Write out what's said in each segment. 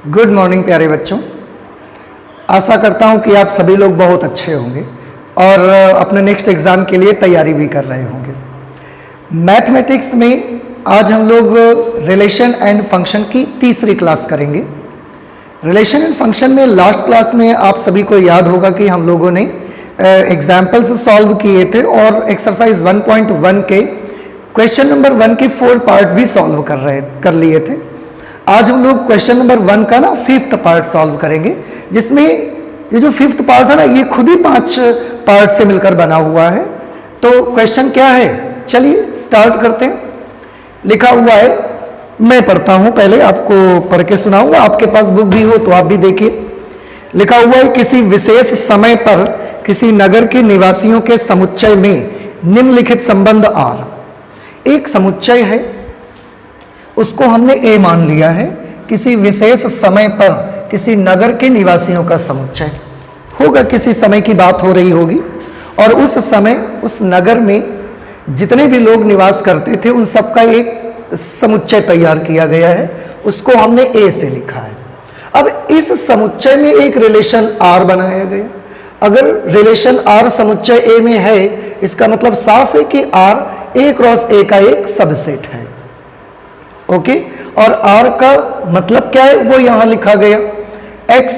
Good morning प्यारे बच्चों। आशा करता हूं कि आप सभी लोग बहुत अच्छे होंगे और अपने नेक्स्ट एग्ज़ाम के लिए तैयारी भी कर रहे होंगे। मैथमेटिक्स में आज हम लोग रिलेशन एंड फंक्शन की तीसरी क्लास करेंगे। रिलेशन एंड फंक्शन में लास्ट क्लास में आप सभी को याद होगा कि हम लोगों ने एग्जाम्पल्स सॉल्व किए थे और एक्सरसाइज 1.1 के क्वेश्चन नंबर 1 के 4 पार्ट्स भी सॉल्व कर लिए थे। आज हम लोग क्वेश्चन नंबर 1 का ना 5th पार्ट सॉल्व करेंगे, जिसमें ये जो 5th पार्ट है ना ये खुद ही 5 पार्ट से मिलकर बना हुआ है। तो क्वेश्चन क्या है, चलिए स्टार्ट करते हैं। लिखा हुआ है, मैं पढ़ता हूं, पहले आपको पढ़ के सुनाऊंगा, आपके पास बुक भी हो तो आप भी देखिए। लिखा हुआ है, किसी विशेष समय पर किसी नगर के निवासियों के समुच्चय में निम्नलिखित संबंध आर। एक समुच्चय है, उसको हमने ए मान लिया है। किसी विशेष समय पर किसी नगर के निवासियों का समुच्चय होगा, किसी समय की बात हो रही होगी और उस समय उस नगर में जितने भी लोग निवास करते थे उन सबका एक समुच्चय तैयार किया गया है, उसको हमने ए से लिखा है। अब इस समुच्चय में एक रिलेशन आर बनाया गया। अगर रिलेशन आर समुच्चय ए में है, इसका मतलब साफ है कि आर ए क्रॉस ए का एक सबसेट है। ओके, और आर का मतलब क्या है वो यहां लिखा गया, x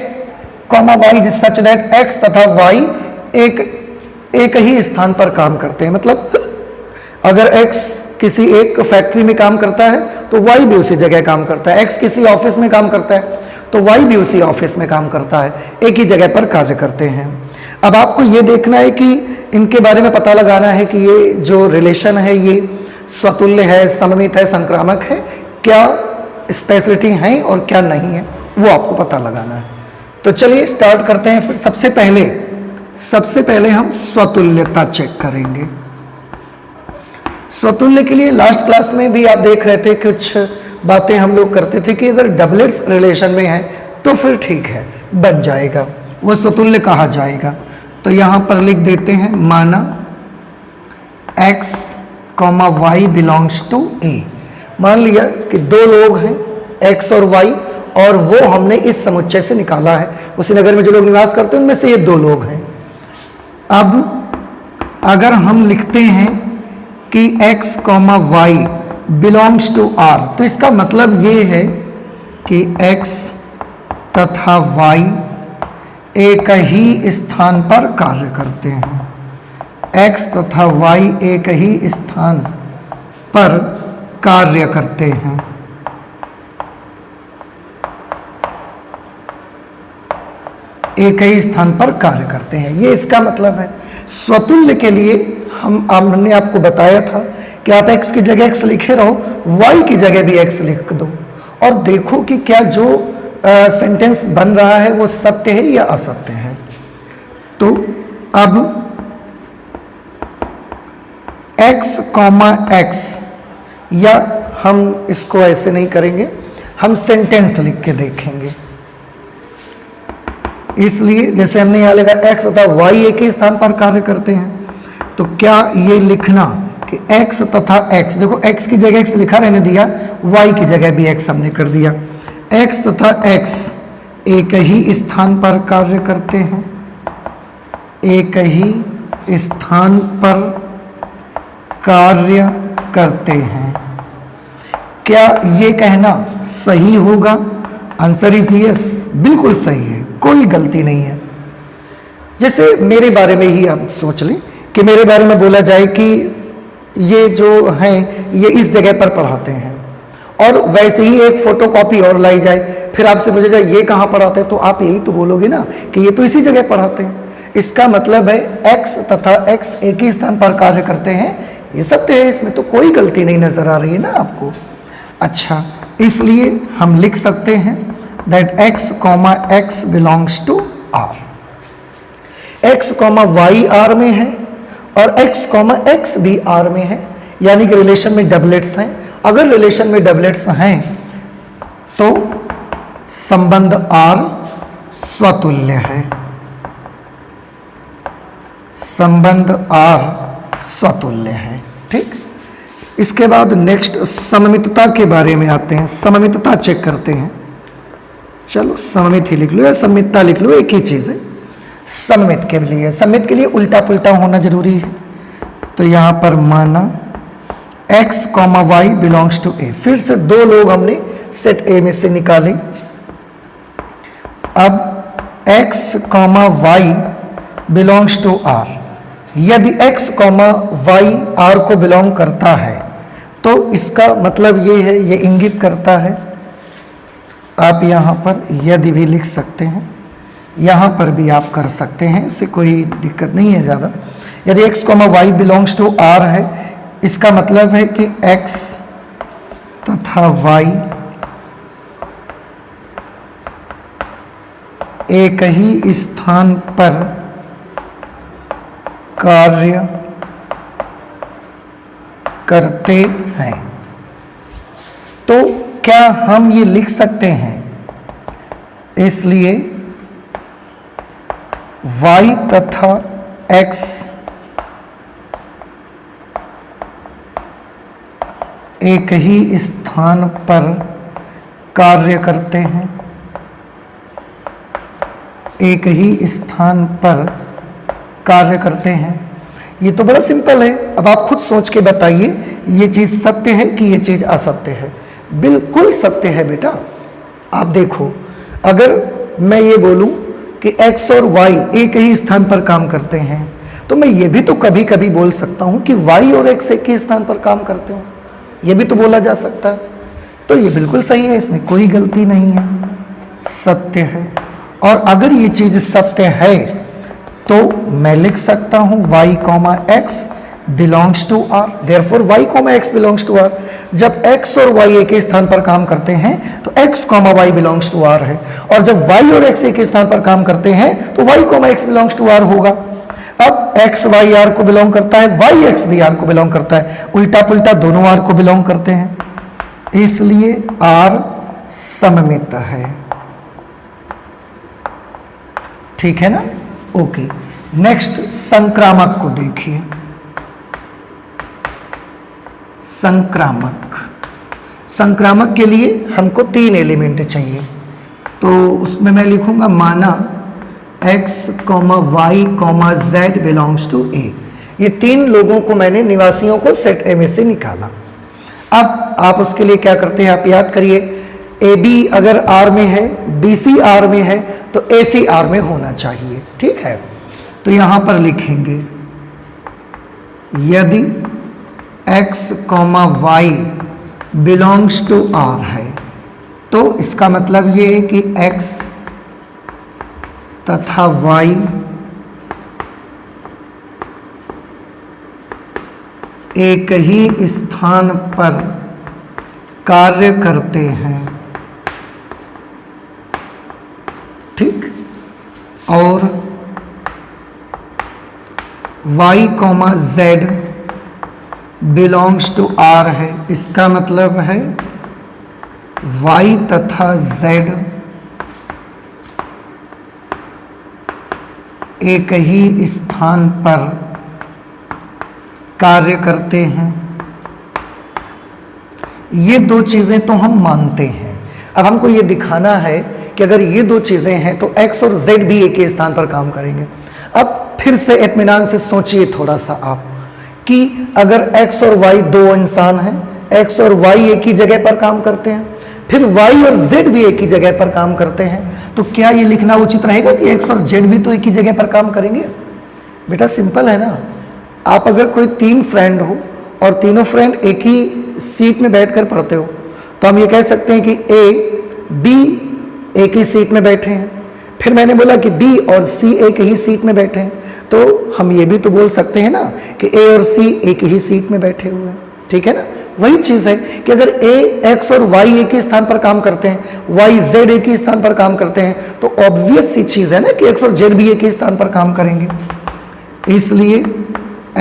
comma y such that x तथा वाई एक ही स्थान पर काम करते हैं। मतलब अगर एक्स किसी एक फैक्ट्री में काम करता है तो वाई भी उसी जगह काम करता है, एक्स किसी ऑफिस में काम करता है तो वाई भी उसी ऑफिस में काम करता है, एक ही जगह पर कार्य करते हैं। अब आपको ये देखना है कि इनके बारे में पता लगाना है कि ये जो रिलेशन है ये स्वतुल्य है, सममित है, संक्रामक है, क्या स्पेशलिटी है और क्या नहीं है, वो आपको पता लगाना है। तो चलिए स्टार्ट करते हैं। फिर सबसे पहले हम स्वतुल्यता चेक करेंगे। स्वतुल्य के लिए लास्ट क्लास में भी आप देख रहे थे, कुछ बातें हम लोग करते थे कि अगर डबलेट्स रिलेशन में है तो फिर ठीक है, बन जाएगा, वो स्वतुल्य कहा जाएगा। तो यहां पर लिख देते हैं, माना x comma y belongs to A. मान लिया कि दो लोग हैं x और y और वो हमने इस समुच्चय से निकाला है, उसी नगर में जो लोग निवास करते हैं उनमें से ये दो लोग हैं। अब अगर हम लिखते हैं कि x comma y belongs to r, तो इसका मतलब ये है कि x तथा y एक ही स्थान पर कार्य करते हैं। x तथा y एक ही स्थान पर कार्य करते हैं। एक ही स्थान पर कार्य करते हैं, ये इसका मतलब है। स्वतुल्य के लिए हमने आपको बताया था कि आप x की जगह x लिखे रहो, y की जगह भी x लिख दो और देखो कि क्या जो सेंटेंस बन रहा है वो सत्य है या असत्य है। तो अब x कॉमा x, या हम इसको ऐसे नहीं करेंगे, हम सेंटेंस लिख के देखेंगे। इसलिए जैसे हमने यहां लिखा x तथा y एक ही स्थान पर कार्य करते हैं, तो क्या ये लिखना कि x तथा x, देखो x की जगह x लिखा रहने दिया, y की जगह भी x हमने कर दिया। x तथा x एक ही स्थान पर कार्य करते हैं, एक ही स्थान पर कार्य करते हैं। क्या ये कहना सही होगा? आंसर इज यस, बिल्कुल सही है, कोई गलती नहीं है। जैसे मेरे बारे में ही आप सोच लें कि मेरे बारे में बोला जाए कि ये जो हैं ये इस जगह पर पढ़ाते हैं, और वैसे ही एक फोटोकॉपी और लाई जाए, फिर आपसे पूछा जाए ये कहाँ पढ़ाते हैं, तो आप यही तो बोलोगे ना कि ये तो इसी जगह पढ़ाते हैं। इसका मतलब है x तथा x एक ही स्थान पर कार्य करते हैं, ये सत्य है, इसमें तो कोई गलती नहीं नजर आ रही है ना आपको। अच्छा, इसलिए हम लिख सकते हैं that x comma x belongs to r। x comma y r में है और x कॉमा x भी आर में है, यानी कि रिलेशन में डबलेट्स हैं। अगर रिलेशन में डबलेट्स हैं तो संबंध आर स्वतुल्य है, संबंध आर स्वतुल्य है। ठीक, इसके बाद नेक्स्ट सममितता के बारे में आते हैं, सममितता चेक करते हैं। चलो सममित ही लिख लो या सममितता लिख लो, एक ही चीज़ है। सममित के लिए उल्टा पुल्टा होना जरूरी है। तो यहाँ पर माना x, y बिलोंग्स टू ए। फिर से दो लोग हमने सेट ए में से निकाले। अब x, y belongs to r। यदि x, y r को बिलोंग करता है तो इसका मतलब ये है, ये इंगित करता है। आप यहाँ पर यदि भी लिख सकते हैं, यहाँ पर भी आप कर सकते हैं, इससे कोई दिक्कत नहीं है ज़्यादा। यदि x, y belongs to r है, इसका मतलब है कि x तथा y एक ही स्थान पर कार्य करते हैं। तो क्या हम ये लिख सकते हैं, इसलिए y तथा x एक ही स्थान पर कार्य करते हैं, एक ही स्थान पर कार्य करते हैं। ये तो बड़ा सिंपल है। अब आप खुद सोच के बताइए, ये चीज़ सत्य है कि ये चीज़ असत्य है? बिल्कुल सत्य है बेटा। आप देखो, अगर मैं ये बोलूं कि x और y एक ही स्थान पर काम करते हैं, तो मैं ये भी तो कभी कभी बोल सकता हूं कि y और x एक ही स्थान पर काम करते हो। ये भी तो बोला जा सकता है। तो ये बिल्कुल सही है, इसमें कोई गलती नहीं है, सत्य है। और अगर ये चीज़ सत्य है तो मैं लिख सकता हूं y, x belongs to r। Therefore y, x belongs to r। जब x और y एक ही स्थान पर काम करते हैं तो x, y belongs to r है। और जब y और x एक ही स्थान पर काम करते हैं तो y, x belongs to r होगा। अब x, y r को बिलोंग करता है, y, x भी r को बिलोंग करता है। उल्टा पुल्टा दोनों r को बिलोंग करते हैं, इसलिए r सममित है। ठीक है ना? ओके। नेक्स्ट संक्रामक को देखिए। संक्रामक के लिए हमको 3 एलिमेंट चाहिए। तो उसमें मैं लिखूंगा माना x, y, z belongs to A. ये 3 लोगों को मैंने, निवासियों को सेट ए में से निकाला। अब आप उसके लिए क्या करते हैं, आप याद करिए, ए बी अगर आर में है, बी सी आर में है, तो ए सी आर में होना चाहिए। ठीक है? तो यहां पर लिखेंगे यदि x, y belongs to r है, तो इसका मतलब ये है कि x तथा y एक ही स्थान पर कार्य करते हैं। ठीक? और y, z belongs to r है, इसका मतलब है y तथा z एक ही स्थान पर कार्य करते हैं। ये 2 चीज़ें तो हम मानते हैं। अब हमको ये दिखाना है कि अगर ये 2 चीज़ें हैं तो x और z भी एक ही स्थान पर काम करेंगे। अब फिर से इत्मीनान से सोचिए थोड़ा सा आप कि अगर x और y 2 इंसान हैं, x और y एक ही जगह पर काम करते हैं, फिर y और z भी एक ही जगह पर काम करते हैं, तो क्या ये लिखना उचित रहेगा कि x और z भी तो एक ही जगह पर काम करेंगे? बेटा सिंपल है ना। आप अगर कोई 3 फ्रेंड हो और तीनों फ्रेंड एक ही सीट में बैठकर पढ़ते हो, तो हम ये कह सकते हैं कि ए बी एक ही सीट में बैठे हैं। फिर मैंने बोला कि बी और सी एक ही सीट में बैठे हैं, तो हम ये भी तो बोल सकते हैं ना कि ए और सी एक ही सीट में बैठे हुए हैं। ठीक है ना? वही चीज़ है कि अगर ए, एक्स और वाई एक ही स्थान पर काम करते हैं, वाई जेड एक ही स्थान पर काम करते हैं, तो ऑब्वियस सी चीज़ है ना कि एक्स और जेड भी एक ही स्थान पर काम करेंगे। इसलिए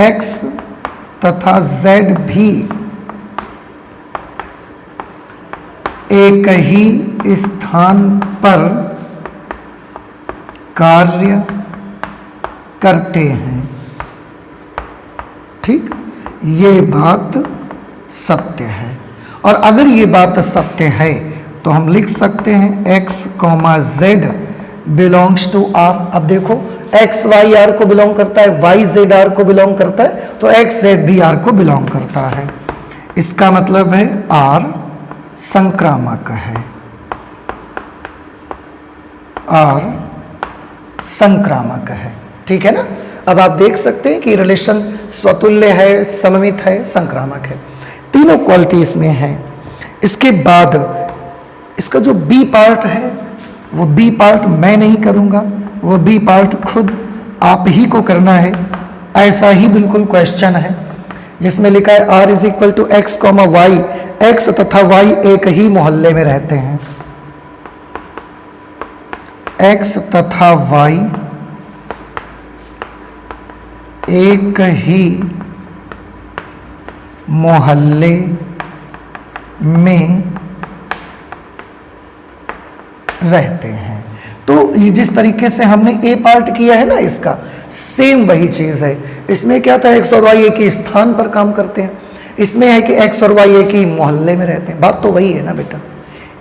एक्स तथा जेड भी एक ही स्थान पर कार्य करते हैं। ठीक? ये बात सत्य है। और अगर ये बात सत्य है तो हम लिख सकते हैं x, z belongs to r। अब देखो x y r को बिलोंग करता है, y z r को बिलोंग करता है, तो x z भी r को बिलोंग करता है। इसका मतलब है r संक्रामक है, r संक्रामक है। ठीक है ना। अब आप देख सकते हैं कि रिलेशन स्वतुल्य है, सममित है, संक्रामक है, तीनों क्वालिटी इसमें है। इसके बाद इसका जो बी पार्ट है, वो बी पार्ट मैं नहीं करूंगा, वो बी पार्ट खुद आप ही को करना है। ऐसा ही बिल्कुल क्वेश्चन है जिसमें लिखा है r is equal to x comma y, x तथा वाई एक ही मोहल्ले में रहते हैं, x तथा y एक ही मोहल्ले में रहते हैं। तो ये जिस तरीके से हमने ए पार्ट किया है ना, इसका सेम वही चीज है। इसमें क्या था, एक्स और वाई एक ही स्थान पर काम करते हैं, इसमें है कि एक्स और वाई एक ही मोहल्ले में रहते हैं। बात तो वही है ना बेटा,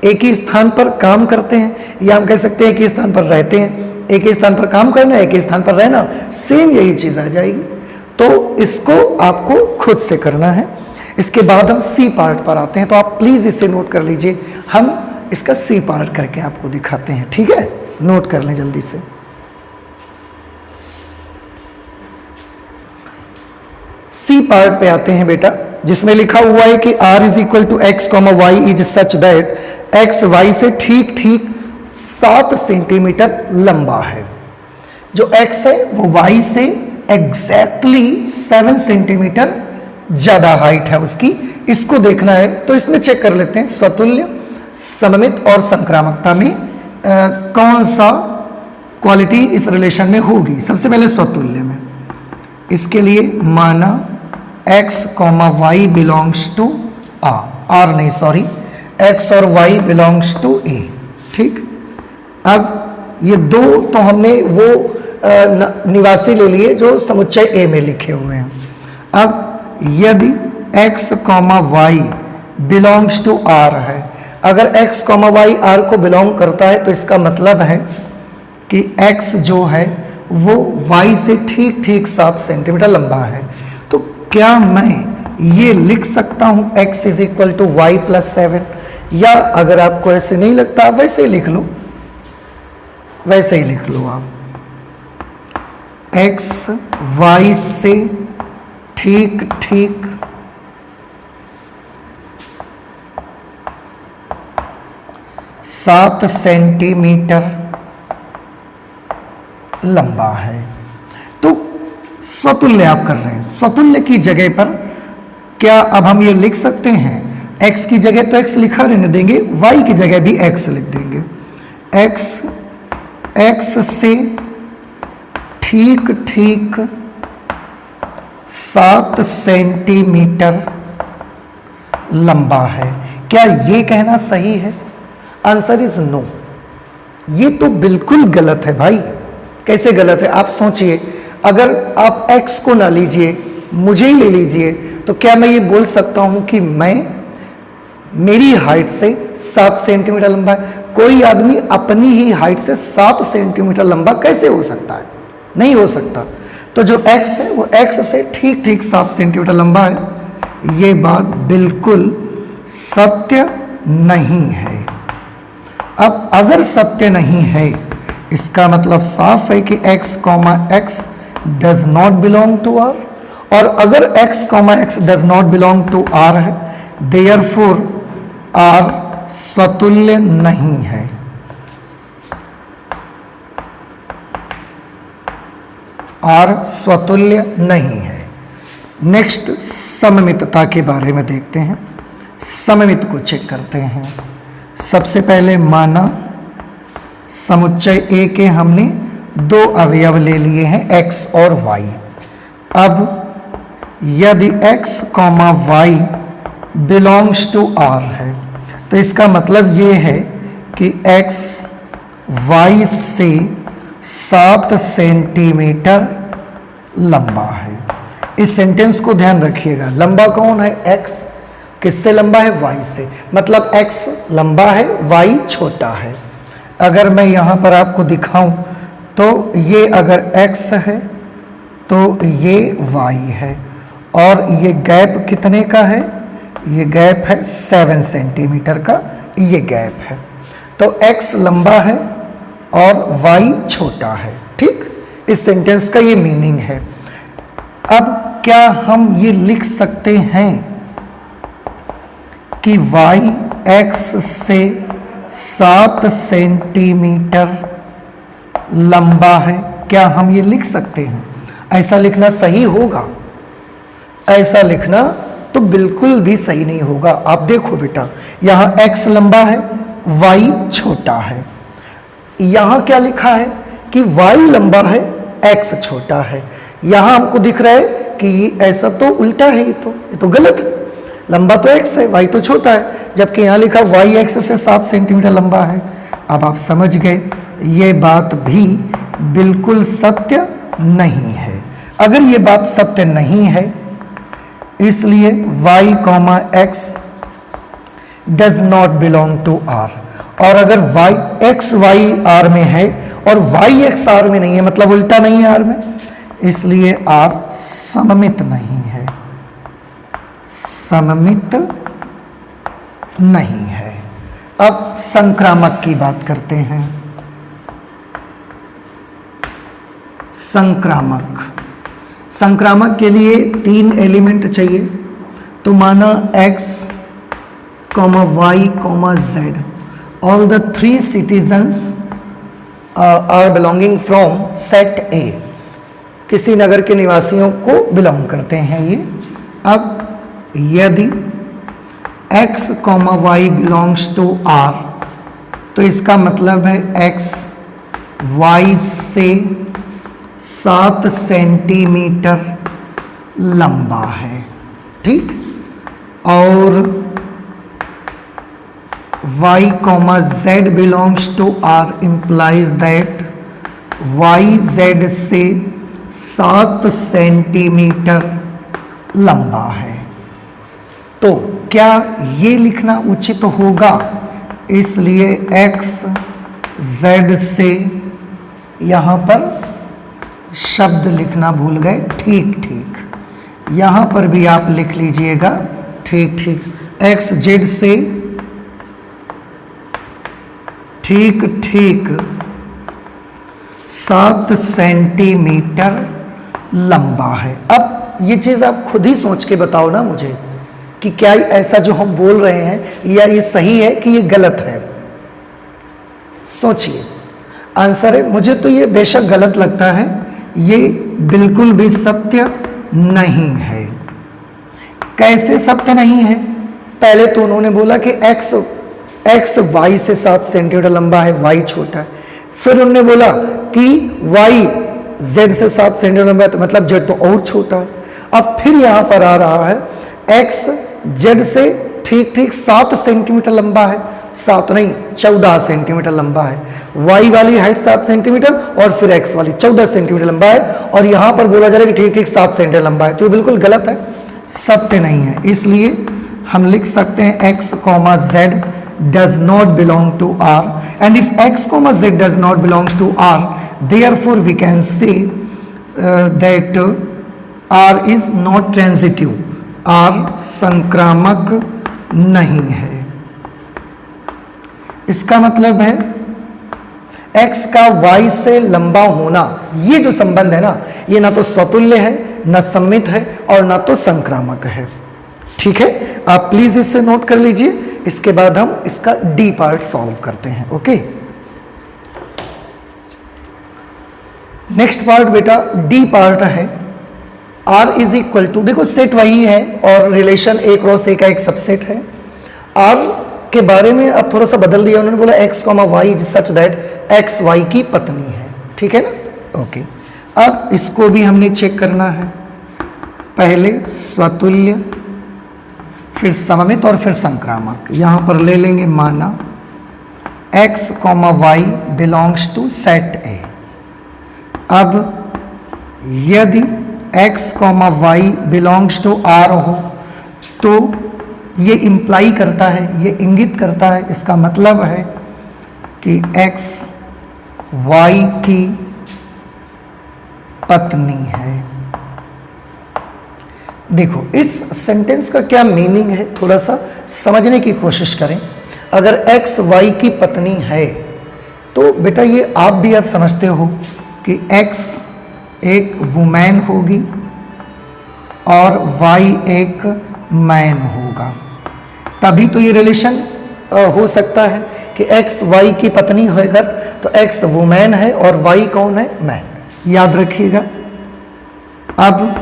एक ही स्थान पर काम करते हैं, या हम कह सकते हैं एक ही स्थान पर रहते हैं। एक ही स्थान पर काम करना, एक ही स्थान पर रहना, सेम यही चीज आ जाएगी। तो इसको आपको खुद से करना है। इसके बाद हम सी पार्ट पर आते हैं, तो आप प्लीज इसे नोट कर लीजिए। हम इसका सी पार्ट करके आपको दिखाते हैं, ठीक है। नोट कर लें जल्दी से। सी पार्ट पे आते हैं बेटा, जिसमें लिखा हुआ है कि r is equal to x comma y is such that x y से ठीक ठीक 7 सेंटीमीटर लंबा है। जो x है वो y से एग्जैक्टली 7 सेंटीमीटर ज्यादा हाइट है उसकी। इसको देखना है तो इसमें चेक कर लेते हैं, स्वतुल्य, सममित और संक्रामकता में कौन सा क्वालिटी इस रिलेशन में होगी। सबसे पहले स्वतुल्य में, इसके लिए माना x comma y belongs to r नहीं सॉरी, x और y बिलोंग्स टू a। ठीक, अब ये दो तो हमने वो निवासी ले लिए जो समुच्चय a में लिखे हुए हैं। अब यदि x comma y belongs to r है, अगर x कॉमा वाई r को बिलोंग करता है तो इसका मतलब है कि x जो है वो y से ठीक ठीक 7 सेंटीमीटर लंबा है। तो क्या मैं ये लिख सकता हूं x is equal to y plus 7, या अगर आपको ऐसे नहीं लगता वैसे ही लिख लो, वैसे ही लिख लो आप, x y से ठीक ठीक 7 सेंटीमीटर लंबा है। तो स्वतुल्य आप कर रहे हैं, स्वतुल्य की जगह पर क्या अब हम ये लिख सकते हैं, x की जगह तो x लिखा रहने देंगे, y की जगह भी x लिख देंगे। x से ठीक ठीक 7 सेंटीमीटर लंबा है। क्या ये कहना सही है? Answer is no. ये तो बिल्कुल गलत है भाई। कैसे गलत है आप सोचिए, अगर आप x को ना लीजिए, मुझे ही ले लीजिए, तो क्या मैं ये बोल सकता हूं कि मेरी हाइट से 7 सेंटीमीटर लंबा है? कोई आदमी अपनी ही हाइट से 7 सेंटीमीटर लंबा कैसे हो सकता है? नहीं हो सकता। तो जो x है वो x से ठीक ठीक 7 सेंटीमीटर लंबा है। ये बात बिल्कुल सत्य नहीं है। अब अगर सत्य नहीं है, इसका मतलब साफ है कि x comma x does not belong to r, और अगर x comma x does not belong to r है, देयरफॉर r स्वतुल्य नहीं है। r स्वतुल्य नहीं है। नेक्स्ट सममितता के बारे में देखते हैं। सममित को चेक करते हैं। सबसे पहले माना समुच्चय A के हमने 2 अवयव ले लिए हैं x और y। अब यदि x comma y belongs to r है, तो इसका मतलब ये है कि x y से 7 सेंटीमीटर लंबा है। इस सेंटेंस को ध्यान रखिएगा। लंबा कौन है? x। किससे लंबा है? y से। मतलब x लंबा है, y छोटा है। अगर मैं यहाँ पर आपको दिखाऊं तो ये अगर x है तो ये y है, और ये गैप कितने का है? ये गैप है 7 सेंटीमीटर का, ये गैप है। तो x लंबा है और y छोटा है। ठीक, इस सेंटेंस का ये मीनिंग है। अब क्या हम ये लिख सकते हैं कि y x से 7 सेंटीमीटर लंबा है? क्या हम ये लिख सकते हैं? ऐसा लिखना सही होगा? ऐसा लिखना तो बिल्कुल भी सही नहीं होगा। आप देखो बेटा, यहाँ x लंबा है, y छोटा है। यहाँ क्या लिखा है कि y लंबा है, x छोटा है। यहाँ हमको दिख रहा है कि ये ऐसा तो उल्टा है, ये तो गलत है। लंबा तो x है, y तो छोटा है, जबकि यहाँ लिखा y x से 7 सेंटीमीटर लंबा है। अब आप समझ गए, ये बात भी बिल्कुल सत्य नहीं है। अगर ये बात सत्य नहीं है, इसलिए y, x does not belong to r। और अगर x y r में है और y x r में नहीं है, मतलब उल्टा नहीं है r में, इसलिए r सममित नहीं है, सममित नहीं है। अब संक्रामक की बात करते हैं। संक्रामक के लिए 3 एलिमेंट चाहिए। तो माना x, y, z, all the 3 citizens are belonging from set A। किसी नगर के निवासियों को बिलोंग करते हैं ये। अब यदि x, y belongs to r, तो इसका मतलब है x y से 7 सेंटीमीटर लंबा है। ठीक, और y, z belongs to r implies that y z से 7 सेंटीमीटर लंबा है। तो क्या ये लिखना उचित होगा? इसलिए x z से, यहाँ पर शब्द लिखना भूल गए, ठीक, यहाँ पर भी आप लिख लीजिएगा, ठीक, x z से ठीक 7 सेंटीमीटर लंबा है। अब ये चीज़ आप खुद ही सोच के बताओ ना मुझे कि क्या ऐसा जो हम बोल रहे हैं या ये सही है कि ये गलत है। सोचिए, आंसर है, मुझे तो ये बेशक गलत लगता है, ये बिल्कुल भी सत्य नहीं है। कैसे सत्य नहीं है? पहले तो उन्होंने बोला कि x y से 7 सेंटीमीटर लंबा है, y छोटा है। फिर उन्होंने बोला कि y z से 7 सेंटीमीटर लंबा है, तो मतलब z तो और छोटा है। अब फिर यहाँ पर आ रहा है x z से ठीक 7 सेंटीमीटर लंबा है, 7 नहीं 14 सेंटीमीटर लंबा है। y वाली हाइट 7 सेंटीमीटर और फिर x वाली 14 सेंटीमीटर लंबा है, और यहाँ पर बोला जा रहा है कि ठीक 7 सेंटीमीटर लंबा है, तो ये बिल्कुल गलत है, सत्य नहीं है। इसलिए हम लिख सकते हैं x, z does not belong to r, and if x, z does not belongs to r, therefore we can say that r is not transitive, r संक्रामक नहीं है। इसका मतलब है x का y से लंबा होना, ये जो संबंध है ना, ये ना तो स्वतुल्य है, ना सममित है, और ना तो संक्रामक है। ठीक है, आप प्लीज इसे नोट कर लीजिए। इसके बाद हम इसका डी पार्ट सॉल्व करते हैं। ओके, नेक्स्ट पार्ट बेटा डी पार्ट है। r इज इक्वल टू, देखो सेट वही है और रिलेशन a क्रॉस a का एक सबसेट है। r के बारे में अब थोड़ा सा बदल दिया उन्होंने, बोला x, y such that x y की पत्नी है। ठीक है ना? ओके, अब इसको भी हमने चेक करना है। पहले स्वतुल्य, फिर सममित और फिर संक्रामक। यहाँ पर ले लेंगे माना x, y belongs to set A। अब यदि x, y belongs to R हो तो ये इम्प्लाई करता है, ये इंगित करता है, इसका मतलब है कि x y की पत्नी है। देखो इस सेंटेंस का क्या मीनिंग है, थोड़ा सा समझने की कोशिश करें। अगर x y की पत्नी है तो बेटा ये आप भी अब समझते हो कि x एक वुमेन होगी और y एक मैन होगा, तभी तो ये रिलेशन हो सकता है कि x y की पत्नी होकर तो x वुमेन है और y कौन है, मैन। याद रखिएगा। अब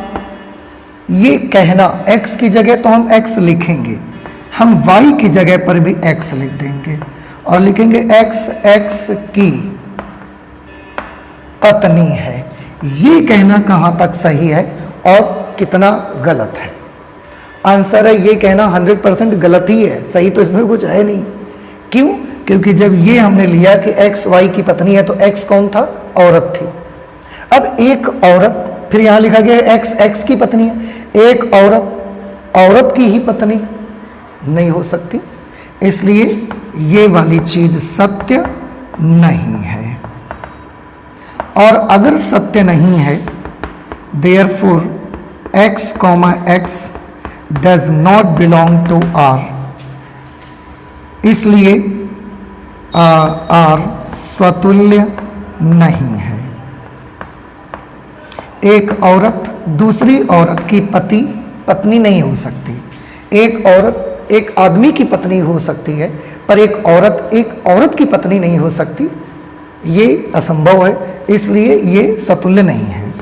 ये कहना x की जगह तो हम x लिखेंगे, हम y की जगह पर भी x लिख देंगे और लिखेंगे x की पत्नी है। ये कहना कहाँ तक सही है और कितना गलत है? आंसर है ये कहना 100% गलत ही है, सही तो इसमें कुछ है नहीं। क्यों? क्योंकि जब ये हमने लिया कि x y की पत्नी है तो x कौन था, औरत थी। अब एक औरत, फिर यहां लिखा गया है x की पत्नी है, एक औरत की ही पत्नी नहीं हो सकती, इसलिए ये वाली चीज सत्य नहीं है। और अगर सत्य नहीं है, therefore x, does not belong to R, इसलिए R स्वतुल्य नहीं है। एक औरत दूसरी औरत की पत्नी नहीं हो सकती। एक औरत एक आदमी की पत्नी हो सकती है, पर एक औरत की पत्नी नहीं हो सकती, ये असंभव है, इसलिए ये सतुल्य नहीं है।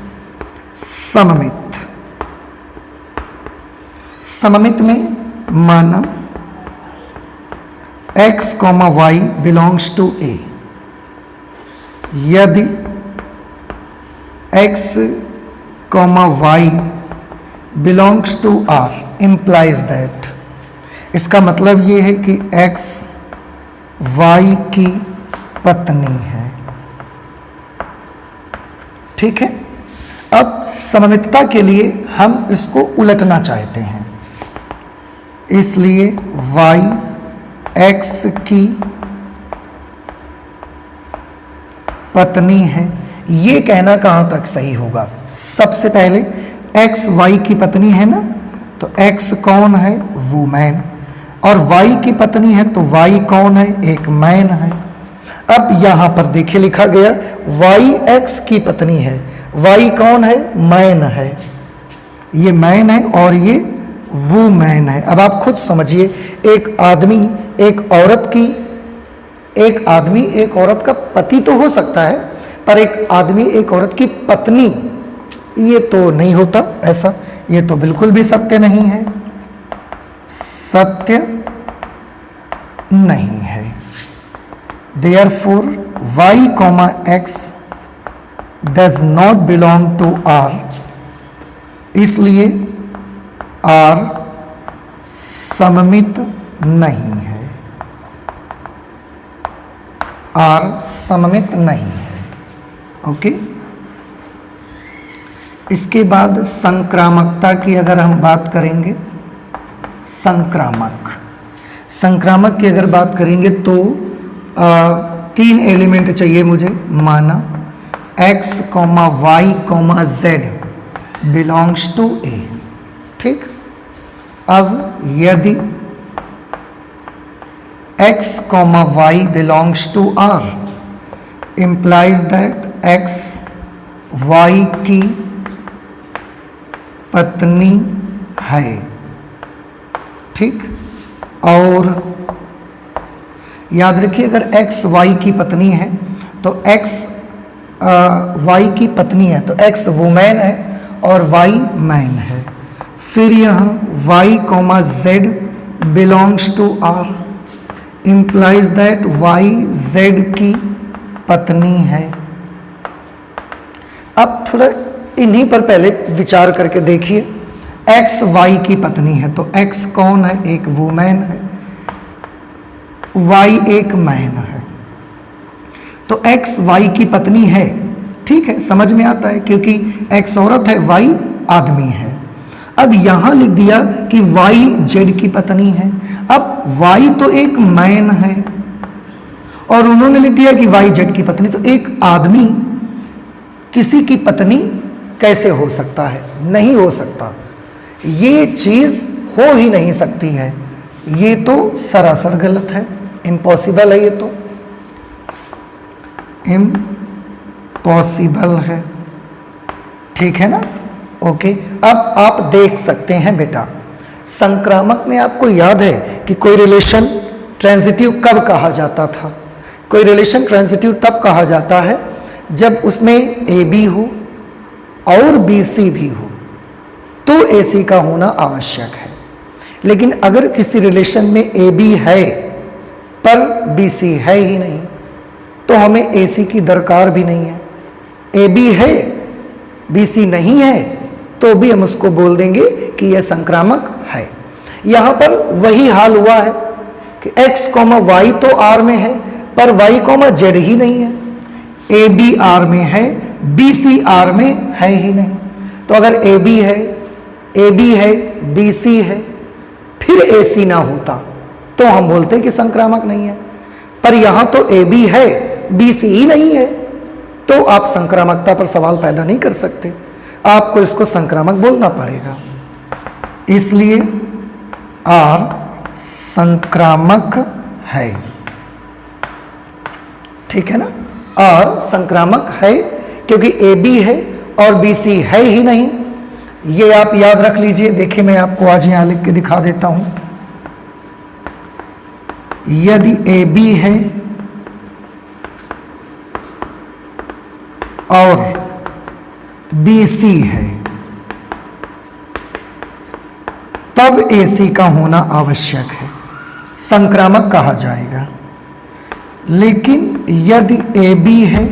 सममित में माना x, y belongs to A, यदि x, y belongs to R implies that, इसका मतलब ये है कि x y की पत्नी है। ठीक है। अब सममितता के लिए हम इसको उलटना चाहते हैं, इसलिए y x की पत्नी है। ये कहना कहां तक सही होगा? सबसे पहले x y की पत्नी है ना, तो x कौन है, वुमेन, और y की पत्नी है तो y कौन है, एक मैन है। अब यहां पर देखिए लिखा गया y x की पत्नी है, y कौन है, मैन है, ये मैन है और ये वुमेन है। अब आप खुद समझिए, एक आदमी एक औरत का पति तो हो सकता है, पर एक आदमी एक औरत की पत्नी, ये तो नहीं होता ऐसा, ये तो बिल्कुल भी सत्य नहीं है, सत्य नहीं है। Therefore y, x does not belong to R, इसलिए R सममित नहीं है, R सममित नहीं है। ओके। इसके बाद संक्रामकता की अगर हम बात करेंगे, संक्रामक की अगर बात करेंगे तो 3 एलिमेंट चाहिए मुझे, माना x, y, z belongs to A। ठीक। अब यदि x, y belongs to R implies that x y की पत्नी है। ठीक। और याद रखिए, अगर x y की पत्नी है तो x y की पत्नी है तो x वुमेन है और y मैन है। फिर यहाँ y, z belongs to R implies that y z की पत्नी है। अब थोड़ा इन्हीं पर पहले विचार करके देखिए, x y की पत्नी है तो x कौन है, एक वुमेन है, y एक मैन है, तो x y की पत्नी है। ठीक है, समझ में आता है, क्योंकि x औरत है, y आदमी है। अब यहां लिख दिया कि वाई जेड की पत्नी है। अब वाई तो एक मैन है और उन्होंने लिख दिया कि वाई जेड की पत्नी, तो एक आदमी किसी की पत्नी कैसे हो सकता है? नहीं हो सकता, ये चीज हो ही नहीं सकती है, ये तो सरासर गलत है, इम्पॉसिबल है, ये तो इम्पॉसिबल है। ठीक है ना? ओके। अब आप देख सकते हैं बेटा, संक्रामक में आपको याद है कि कोई रिलेशन ट्रांजिटिव कब कहा जाता था? कोई रिलेशन ट्रांजिटिव तब कहा जाता है जब उसमें ए बी हो और बी सी भी हो, तो ए सी का होना आवश्यक है। लेकिन अगर किसी रिलेशन में ए बी है पर बी सी है ही नहीं, तो हमें ए सी की दरकार भी नहीं है। ए बी है, बी सी नहीं है, तो भी हम उसको बोल देंगे कि यह संक्रामक है। यहां पर वही हाल हुआ है कि x, y तो R में है पर y, z ही नहीं है। ए बी R में है, बी सी R में है ही नहीं। तो अगर ए बी है, बी सी है, फिर ए सी ना होता तो हम बोलते कि संक्रामक नहीं है। पर यहां तो ए बी है, बी सी ही नहीं है, तो आप संक्रामकता पर सवाल पैदा नहीं कर सकते, आपको इसको संक्रामक बोलना पड़ेगा। इसलिए आर संक्रामक है। ठीक है ना? आर संक्रामक है क्योंकि ए बी है और बी सी है ही नहीं। ये आप याद रख लीजिए। देखिए, मैं आपको आज यहां लिख के दिखा देता हूं। यदि ए बी है और बी सी है, तब ए सी का होना आवश्यक है, संक्रामक कहा जाएगा। लेकिन यदि ए बी है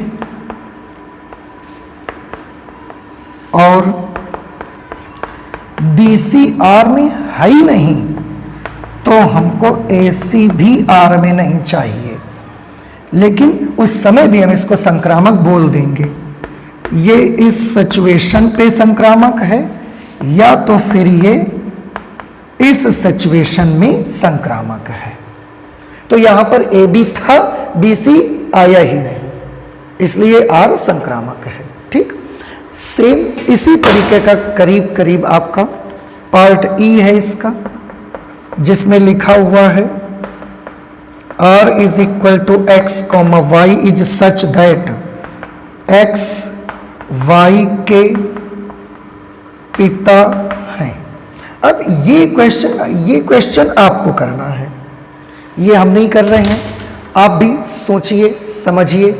और बी सी आर में है ही नहीं, तो हमको ए सी भी आर में नहीं चाहिए। लेकिन उस समय भी हम इसको संक्रामक बोल देंगे। ये इस सिचुएशन पे संक्रामक है या तो फिर ये इस सिचुएशन में संक्रामक है। तो यहां पर ए बी था, बी सी आया ही नहीं, इसलिए आर संक्रामक है। ठीक, सेम इसी तरीके का करीब करीब आपका पार्ट ई है इसका, जिसमें लिखा हुआ है R is equal to x comma y is such that x y के पिता हैं। अब ये क्वेश्चन आपको करना है, ये हम नहीं कर रहे हैं। आप भी सोचिए, समझिए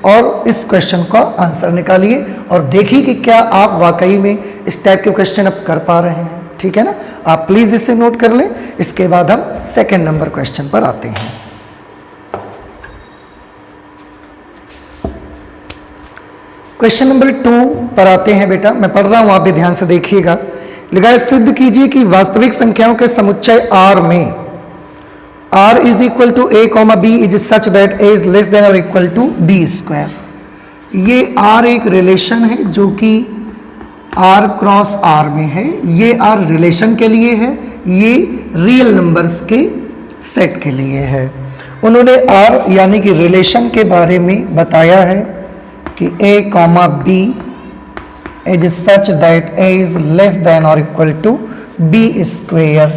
और इस क्वेश्चन का आंसर निकालिए और देखिए कि क्या आप वाकई में इस टाइप के क्वेश्चन अब कर पा रहे हैं। ठीक है ना? आप प्लीज इसे नोट कर लें। इसके बाद हम सेकंड नंबर क्वेश्चन पर आते हैं। क्वेश्चन नंबर 2 पर आते हैं बेटा। मैं पढ़ रहा हूं, आप भी ध्यान से देखिएगा। लिखा है, सिद्ध कीजिए कि वास्तविक संख्याओं के समुच्चय R में R is equal to a comma b is such that a is less than और इक्वल टू बी स्क्वायर। ये R एक रिलेशन है जो कि R क्रॉस R में है। ये R रिलेशन के लिए है, ये रियल नंबर्स के सेट के लिए है। उन्होंने R यानी कि रिलेशन के बारे में बताया है कि a comma b is such that a is less than और इक्वल टू बी स्क्वेयर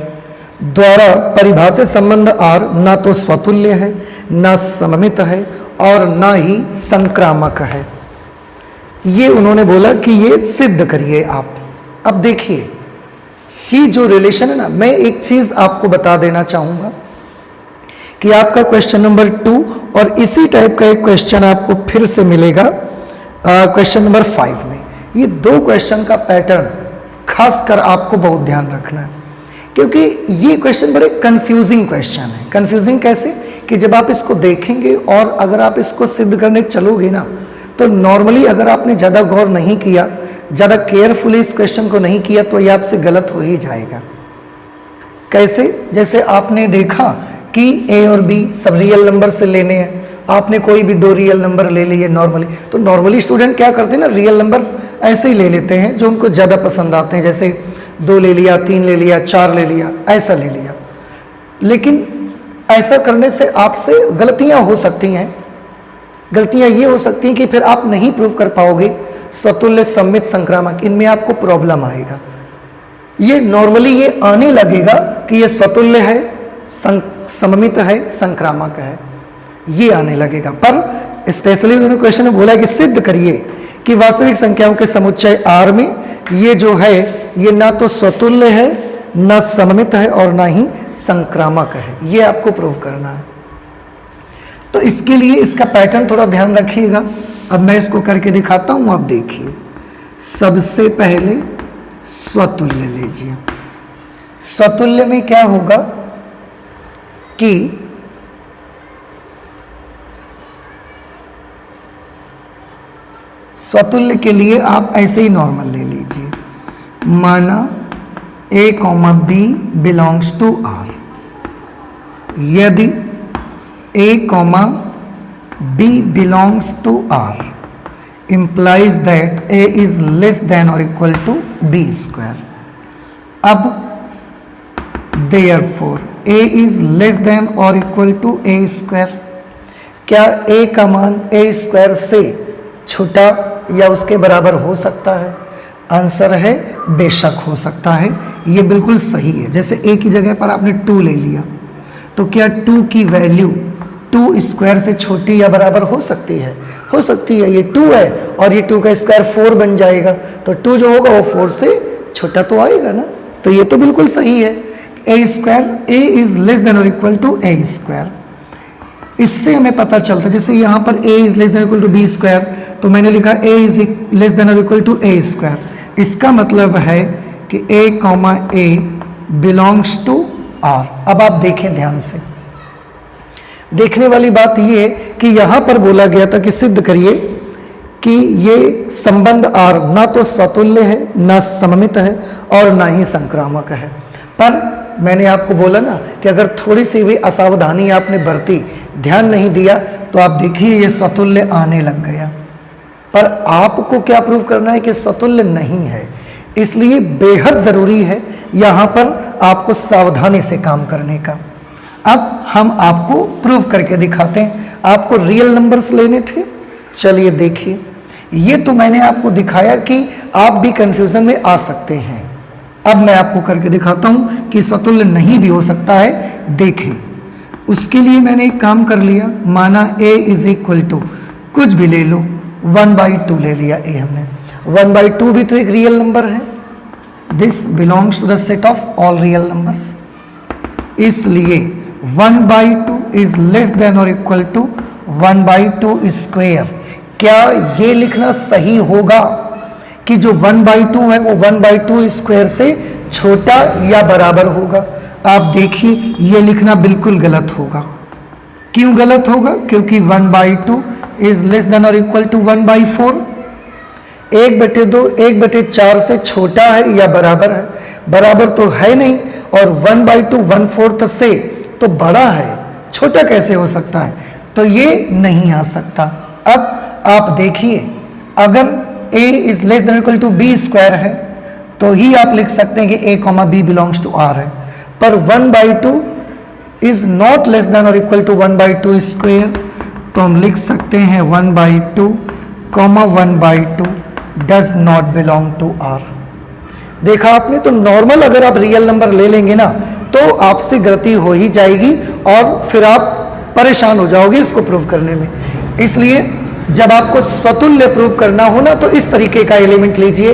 द्वारा परिभाषित संबंध R ना तो स्वतुल्य है, ना सममित है और ना ही संक्रामक है। ये उन्होंने बोला कि ये सिद्ध करिए आप। अब देखिए, ही जो रिलेशन है ना, मैं एक चीज आपको बता देना चाहूंगा कि आपका क्वेश्चन नंबर 2 और इसी टाइप का एक क्वेश्चन आपको फिर से मिलेगा क्वेश्चन नंबर 5 में। ये दो क्वेश्चन का पैटर्न खासकर आपको बहुत ध्यान रखना है, क्योंकि ये क्वेश्चन बड़े कंफ्यूजिंग क्वेश्चन है। कंफ्यूजिंग कैसे कि जब आप इसको देखेंगे और अगर आप इसको सिद्ध करने चलोगे ना, तो नॉर्मली अगर आपने ज़्यादा गौर नहीं किया, ज़्यादा केयरफुली इस क्वेश्चन को नहीं किया, तो ये आपसे गलत हो ही जाएगा। कैसे? जैसे आपने देखा कि ए और बी सब रियल नंबर से लेने हैं, आपने कोई भी दो रियल नंबर ले लिए नॉर्मली। तो नॉर्मली स्टूडेंट क्या करते हैं ना, रियल नंबर्स ऐसे ही ले लेते हैं जो उनको ज़्यादा पसंद आते हैं। जैसे 2 ले लिया, 3 ले लिया, 4 ले लिया, ऐसा ले लिया। लेकिन ऐसा करने से आपसे गलतियां हो सकती हैं। गलतियां ये हो सकती हैं कि फिर आप नहीं प्रूव कर पाओगे स्वतुल्य, सममित, संक्रामक, इनमें आपको प्रॉब्लम आएगा। ये नॉर्मली ये आने लगेगा कि ये स्वतुल्य है, सममित है, संक्रामक है, ये आने लगेगा। पर स्पेशली उन्होंने क्वेश्चन में बोला कि सिद्ध करिए कि वास्तविक संख्याओं के समुच्चय R में ये जो है ये ना तो स्वतुल्य है, ना सममित है और ना ही संक्रामक है। ये आपको प्रूव करना है। तो इसके लिए इसका पैटर्न थोड़ा ध्यान रखिएगा। अब मैं इसको करके दिखाता हूं, आप देखिए। सबसे पहले स्वतुल्य लीजिए। स्वतुल्य में क्या होगा कि स्वतुल्य के लिए आप ऐसे ही नॉर्मल ले लीजिए। माना A, B belongs to R। यदि A, B belongs to R implies that A is less than or equal to B square। अब therefore A is less than or equal to A square। क्या A का मान A square से छोटा या उसके बराबर हो सकता है? आंसर है बेशक हो सकता है। ये बिल्कुल सही है। जैसे A की जगह पर आपने 2 ले लिया, तो क्या 2 की वैल्यू 2 स्क्वायर से छोटी या बराबर हो सकती है? हो सकती है। ये 2 है और ये 2 का स्क्वायर 4 बन जाएगा, तो 2 जो होगा वो 4 से छोटा तो आएगा ना। तो ये तो बिल्कुल सही है। A square, A is less than और इक्वल टू A स्क्वायर। इससे हमें पता चलता है, जैसे यहाँ पर A is less than equal to B square, तो मैंने लिखा A इज लेस देन और इक्वल टू A स्क्वायर। इसका मतलब है कि A, A belongs to R। अब आप देखें ध्यान से, देखने वाली बात यह है कि यहां पर बोला गया था कि सिद्ध करिए कि ये संबंध R ना तो स्वतुल्य है, ना सममित है और ना ही संक्रामक है। पर मैंने आपको बोला ना कि अगर थोड़ी सी भी असावधानी आपने बरती, ध्यान नहीं दिया, तो आप देखिए ये स्वतुल्य आने लग गया। पर आपको क्या प्रूव करना है कि स्वतुल्य नहीं है। इसलिए बेहद जरूरी है यहां पर आपको सावधानी से काम करने का। अब हम आपको प्रूव करके दिखाते हैं। आपको रियल नंबर्स लेने थे, चलिए देखिए। ये तो मैंने आपको दिखाया कि आप भी कंफ्यूजन में आ सकते हैं। अब मैं आपको करके दिखाता हूं कि स्वतुल्य नहीं भी हो सकता है। देखें, उसके लिए मैंने एक काम कर लिया। माना A इज इक्वल टू कुछ भी ले लो, 1/2 ले लिया A हमने। 1/2 भी तो एक रियल नंबर है। This belongs to the set of all real numbers. इसलिए 1/2 इज लेस देन और इक्वल टू 1/2 स्क्वायर। क्या ये लिखना सही होगा कि जो 1/2 है वो 1/2 स्क्वायर से छोटा या बराबर होगा? आप देखिए, ये लिखना बिल्कुल गलत होगा। क्यों गलत होगा? क्योंकि 1/2 इज लेस देन और इक्वल टू 1/4। 1/2 1/4 से छोटा है या बराबर है? बराबर तो है नहीं, और 1/2 1/4 से तो बड़ा है, छोटा कैसे हो सकता है? तो ये नहीं आ सकता। अब आप देखिए, अगर A is less than equal to B square है तो ही आप लिख सकते हैं कि A, B belongs to R है। पर 1/2 इज नॉट लेस देन और इक्वल टू 1/2 स्क्वायर, तो हम लिख सकते हैं 1/2, 1/2 does not belong to R। देखा आपने? तो नॉर्मल अगर आप रियल नंबर ले लेंगे ना तो आपसे गलती हो ही जाएगी और फिर आप परेशान हो जाओगे इसको प्रूव करने में। इसलिए जब आपको स्वतुल्य प्रूव करना हो ना, तो इस तरीके का एलिमेंट लीजिए।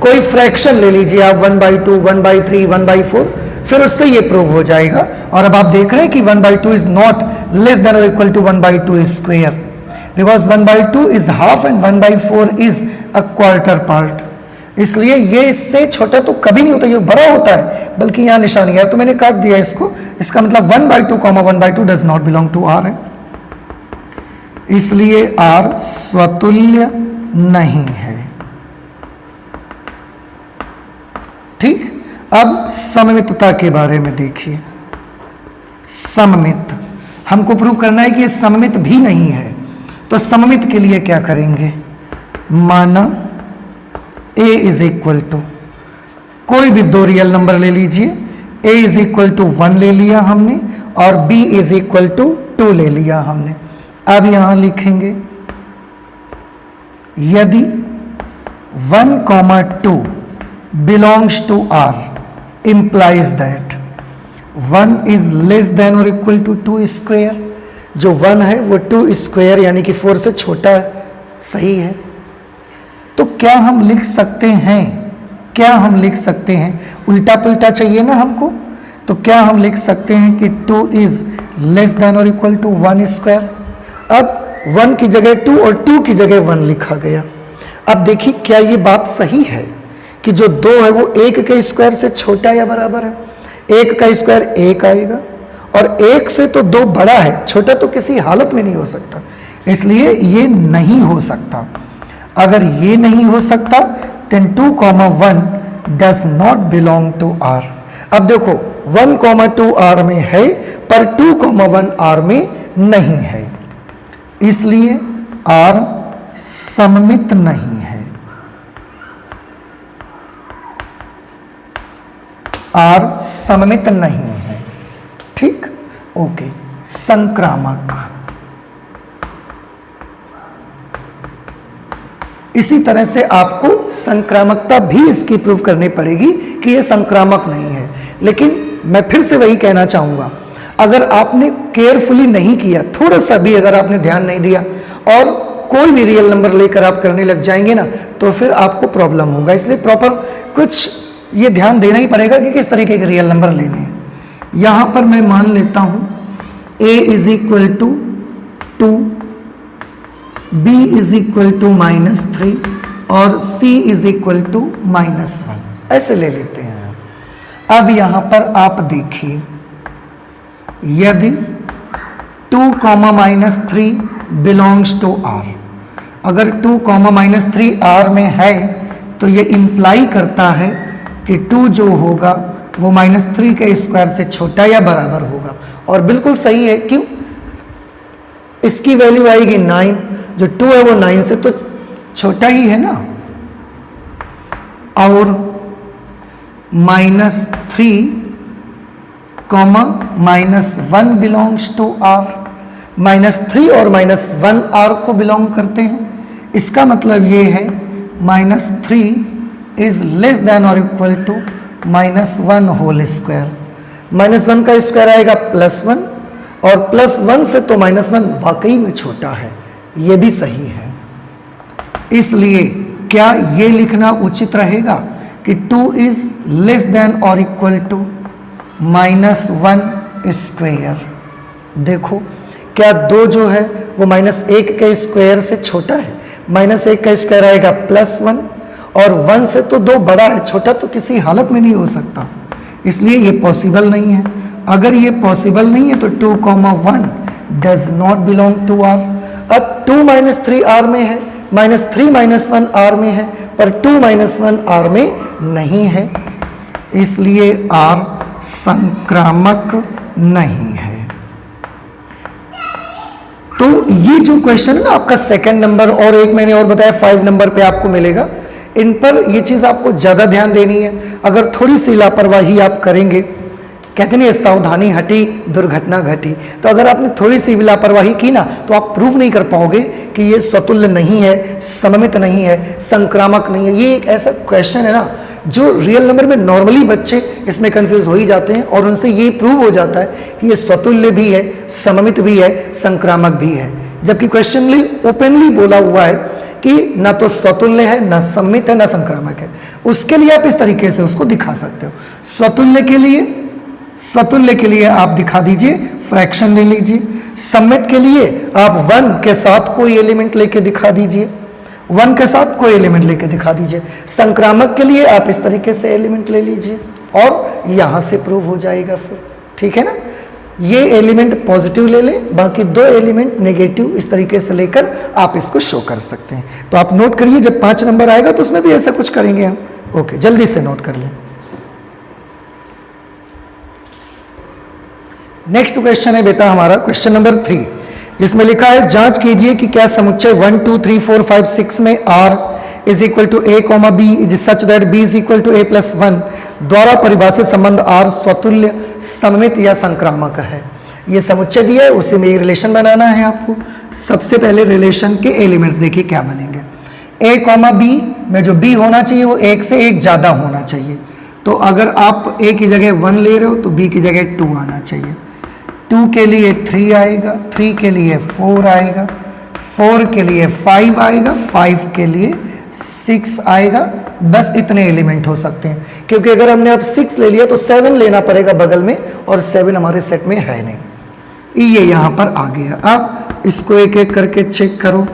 कोई फ्रैक्शन ले लीजिए आप, 1/2, 1/3, 1/4, फिर उससे ये प्रूव हो जाएगा। और अब आप देख रहे हैं कि 1/2 इज नॉट लेस देन और equal to 1/2 square, because 1/2 is half and 1/4 is a quarter part. इसलिए ये इससे छोटा तो कभी नहीं होता, ये बड़ा होता है। बल्कि यहाँ निशानी है तो मैंने काट दिया इसको। इसका मतलब 1/2, 1/2 does not belong to R है। इसलिए R स्वतुल्य नहीं है। ठीक। अब सममितता के बारे में देखिए। सममित हमको प्रूव करना है कि ये सममित भी नहीं है। तो सममित के लिए क्या करेंगे? माना A इज इक्वल टू कोई भी दो रियल नंबर ले लीजिए, a इज इक्वल टू 1 ले लिया हमने और b इज इक्वल टू 2 ले लिया हमने। अब यहां लिखेंगे यदि 1, 2 belongs to R implies that 1 is less than or equal to 2 square। जो 1 है वो 2 स्क्वायर यानी कि 4 से छोटा है, सही है। तो क्या हम लिख सकते हैं, उल्टा पुल्टा चाहिए ना हमको, तो क्या हम लिख सकते हैं कि 2 इज लेस देन और इक्वल टू 1 स्क्वायर। अब 1 की जगह 2 और 2 की जगह 1 लिखा गया। अब देखिए क्या ये बात सही है कि जो 2 है वो 1 के स्क्वायर से छोटा या बराबर है। 1 का स्क्वायर 1 आएगा और 1 से तो 2 बड़ा है, छोटा तो किसी हालत में नहीं हो सकता, इसलिए ये नहीं हो सकता। अगर ये नहीं हो सकता then 2, 1 does not belong to R। अब देखो 1, 2 R में है पर 2, 1 R में नहीं है, इसलिए R सममित नहीं है। R सममित नहीं है, ठीक, ओके। संक्रामक, इसी तरह से आपको संक्रामकता भी इसकी प्रूव करनी पड़ेगी कि ये संक्रामक नहीं है। लेकिन मैं फिर से वही कहना चाहूंगा, अगर आपने केयरफुली नहीं किया, थोड़ा सा भी अगर आपने ध्यान नहीं दिया और कोई भी रियल नंबर लेकर आप करने लग जाएंगे ना, तो फिर आपको प्रॉब्लम होगा। इसलिए प्रॉपर कुछ ये ध्यान देना ही पड़ेगा कि किस तरीके के रियल नंबर लेने हैं। यहां पर मैं मान लेता हूं a is equal to 2, b is equal to -3 और c इज इक्वल टू -1, ऐसे ले लेते हैं। अब यहां पर आप देखिए, यदि 2, -3 बिलोंग्स टू R, अगर 2, -3 R में है तो ये इंप्लाई करता है कि 2 जो होगा वो -3 के स्क्वायर से छोटा या बराबर होगा। और बिल्कुल सही है, क्यों? इसकी वैल्यू आएगी 9, जो 2 है वो 9 से तो छोटा ही है ना। और -3, -1 बिलोंग्स टू R, -3 और -1 R को बिलोंग करते हैं। इसका मतलब ये है -3 इज लेस देन और इक्वल टू -1 होल स्क्वायर। -1 का स्क्वायर आएगा +1 और +1 से तो -1 वाकई में छोटा है, ये भी सही है। इसलिए क्या ये लिखना उचित रहेगा कि 2 इज लेस देन और इक्वल टू -1 स्क्वायर। देखो क्या 2 जो है वो -1 के स्क्वायर से छोटा है, -1 का स्क्वायर आएगा +1 और 1 से तो 2 बड़ा है, छोटा तो किसी हालत में नहीं हो सकता, इसलिए ये पॉसिबल नहीं है। अगर ये पॉसिबल नहीं है तो 2, 1 does not belong to R। अब 2 -3 R में है, -3 -1 R में है, पर 2 -1 R में नहीं है, इसलिए R संक्रामक नहीं है। तो ये जो क्वेश्चन है ना आपका सेकंड नंबर, और एक मैंने और बताया 5 नंबर पे आपको मिलेगा, इन पर ये चीज आपको ज्यादा ध्यान देनी है। अगर थोड़ी सी लापरवाही आप करेंगे, कहते नहीं सावधानी हटी दुर्घटना घटी, तो अगर आपने थोड़ी सी भी लापरवाही की ना तो आप प्रूव नहीं कर पाओगे कि ये स्वतुल्य नहीं है, सममित नहीं है, संक्रामक नहीं है। ये एक ऐसा क्वेश्चन है ना जो रियल नंबर में नॉर्मली बच्चे इसमें कंफ्यूज हो ही जाते हैं और उनसे ये प्रूव हो जाता है कि ये स्वतुल्य भी है, सममित भी है, संक्रामक भी है। जबकि क्वेश्चन ओपनली बोला हुआ है कि ना तो स्वतुल्य है, ना सममित है, ना संक्रामक है। उसके लिए आप इस तरीके से उसको दिखा सकते हो। स्वतुल्य के लिए आप दिखा दीजिए, फ्रैक्शन ले लीजिए। सममित के लिए आप 1 के साथ कोई एलिमेंट लेके दिखा दीजिए, 1 के साथ कोई एलिमेंट लेके दिखा दीजिए। संक्रामक के लिए आप इस तरीके से एलिमेंट ले लीजिए और यहां से प्रूव हो जाएगा फिर, ठीक है ना। ये एलिमेंट पॉजिटिव ले लें, बाकी 2 एलिमेंट नेगेटिव, इस तरीके से लेकर आप इसको शो कर सकते हैं। तो आप नोट करिए, जब 5 नंबर आएगा तो उसमें भी ऐसा कुछ करेंगे हम। ओके, जल्दी से नोट कर लें। नेक्स्ट क्वेश्चन है बेटा हमारा क्वेश्चन नंबर 3, जिसमें लिखा है जांच कीजिए कि क्या समुच्चय 1, 2, 3, 4, 5, 6 में R is equal to a comma b is such that b is equal to a plus 1 द्वारा परिभाषित संबंध आर स्वतुल्य सममित या संक्रामक है। ये समुच्चय दिया है, उसी में एक रिलेशन बनाना है आपको। सबसे पहले रिलेशन के एलिमेंट्स देखिए क्या बनेंगे। ए कॉमा बी में जो बी होना चाहिए वो एक से एक ज़्यादा होना चाहिए। तो अगर आप ए की जगह 1 ले रहे हो तो बी की जगह 2 आना चाहिए। 2 के लिए 3 आएगा, 3 के लिए 4 आएगा, 4 के लिए 5 आएगा, 5 के लिए 6 आएगा। बस इतने एलिमेंट हो सकते हैं, क्योंकि अगर हमने अब 6 ले लिया तो 7 लेना पड़ेगा बगल में, और 7 हमारे सेट में है नहीं। ये यहाँ पर आ गया। अब इसको एक एक करके चेक करो,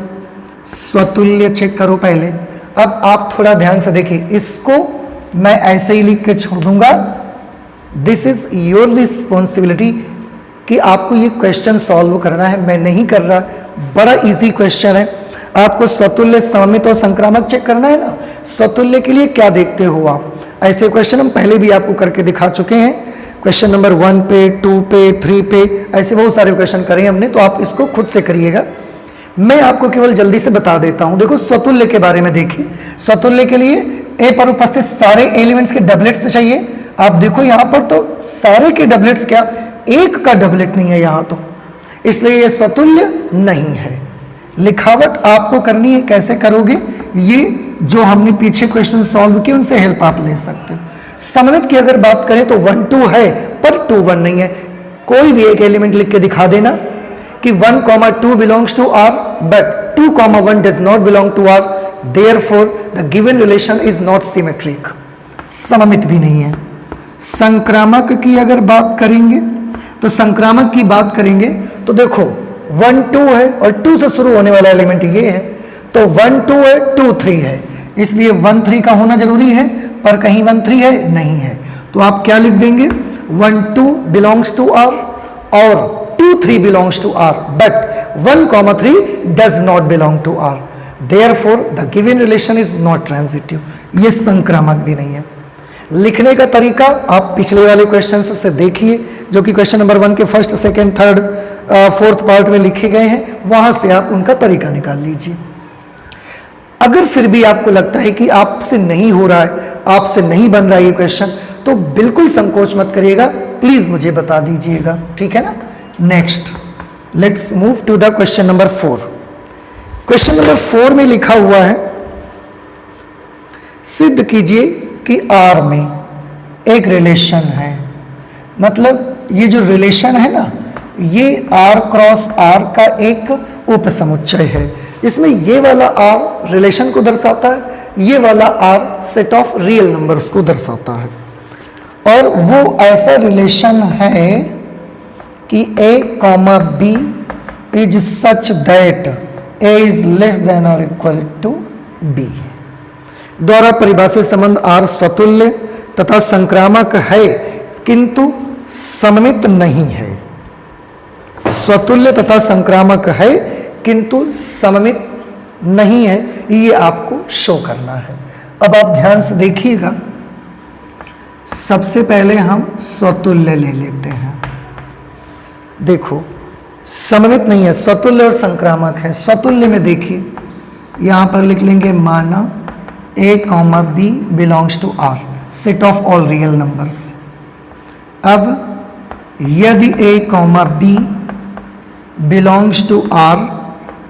स्वतुल्य चेक करो पहले। अब आप थोड़ा ध्यान से देखिए, इसको मैं ऐसे ही लिख के छोड़ दूंगा। दिस इज योर रिस्पॉन्सिबिलिटी कि आपको ये क्वेश्चन सॉल्व करना है, मैं नहीं कर रहा। बड़ा इजी क्वेश्चन है। आपको स्वतुल्य सममित और संक्रामक चेक करना है ना। स्वतुल्य के लिए क्या देखते हो आप? ऐसे क्वेश्चन हम पहले भी आपको करके दिखा चुके हैं। क्वेश्चन नंबर 1 पे, 2 पे, 3 पे, ऐसे बहुत सारे क्वेश्चन करे हमने, तो आप इसको खुद से करिएगा। मैं आपको केवल जल्दी से बता देता हूं। देखो स्वतुल्य के बारे में देखिए। स्वतुल्य के लिए ए पर उपस्थित सारे एलिमेंट्स के डबलेट्स चाहिए। आप देखो यहां पर तो सारे के डबलेट्स, क्या एक का डबलेट नहीं है यहां, तो इसलिए ये स्वतुल्य नहीं है। लिखावट आपको करनी है। कैसे करोगे? ये जो हमने पीछे क्वेश्चन सॉल्व किए उनसे हेल्प आप ले सकते हो। सममित की अगर बात करें तो 1 2 है, पर 2 1 नहीं है। कोई भी एक एलिमेंट लिख के दिखा देना कि 1 2 belongs to r, but 2 1 does not belong to r, therefore the given relation is not symmetric. सममित भी नहीं है। संक्रामक की अगर बात करेंगे तो संक्रामक की बात करेंगे तो देखो 1 2 है और 2 से शुरू होने वाला एलिमेंट ये है, तो 1 2 है, 2 3 है, इसलिए 1 3 का होना जरूरी है। पर कहीं 1 3 है नहीं है, तो आप क्या लिख देंगे? 1 2 बिलोंग्स टू आर और 2 3 belongs to r, but 1 3 does not belong to r, therefore the given relation is not transitive. ये संक्रामक भी नहीं है। लिखने का तरीका आप पिछले वाले क्वेश्चन से देखिए, जो कि क्वेश्चन नंबर 1 के first, second, third, fourth part में लिखे गए हैं, वहां से आप उनका तरीका निकाल लीजिए। अगर फिर भी आपको लगता है कि आपसे नहीं हो रहा है, आपसे नहीं बन रहा है ये क्वेश्चन, तो बिल्कुल संकोच मत करिएगा, प्लीज मुझे बता दीजिएगा, ठीक है ना। Next let's move to the question number 4। Question number 4 में लिखा हुआ है, सिद्ध कीजिए कि आर में एक रिलेशन है। मतलब ये जो रिलेशन है ना, ये आर क्रॉस आर का एक उपसमुच्चय है। इसमें ये वाला आर रिलेशन को दर्शाता है, ये वाला r set of real numbers को दर्शाता है, और वो ऐसा रिलेशन है कि a comma b is such that a is less than और इक्वल टू b द्वारा परिभाषित संबंध आर स्वतुल्य तथा संक्रामक है किंतु सममित नहीं है। स्वतुल्य तथा संक्रामक है किंतु सममित नहीं है, ये आपको शो करना है। अब आप ध्यान से देखिएगा। सबसे पहले हम स्वतुल्य ले लेते हैं। देखो सममित नहीं है, स्वतुल्य और संक्रामक है। स्वतुल्य में देखिए, यहां पर लिख लेंगे माना a comma b belongs to r, set of all real numbers. अब यदि a comma b belongs to r,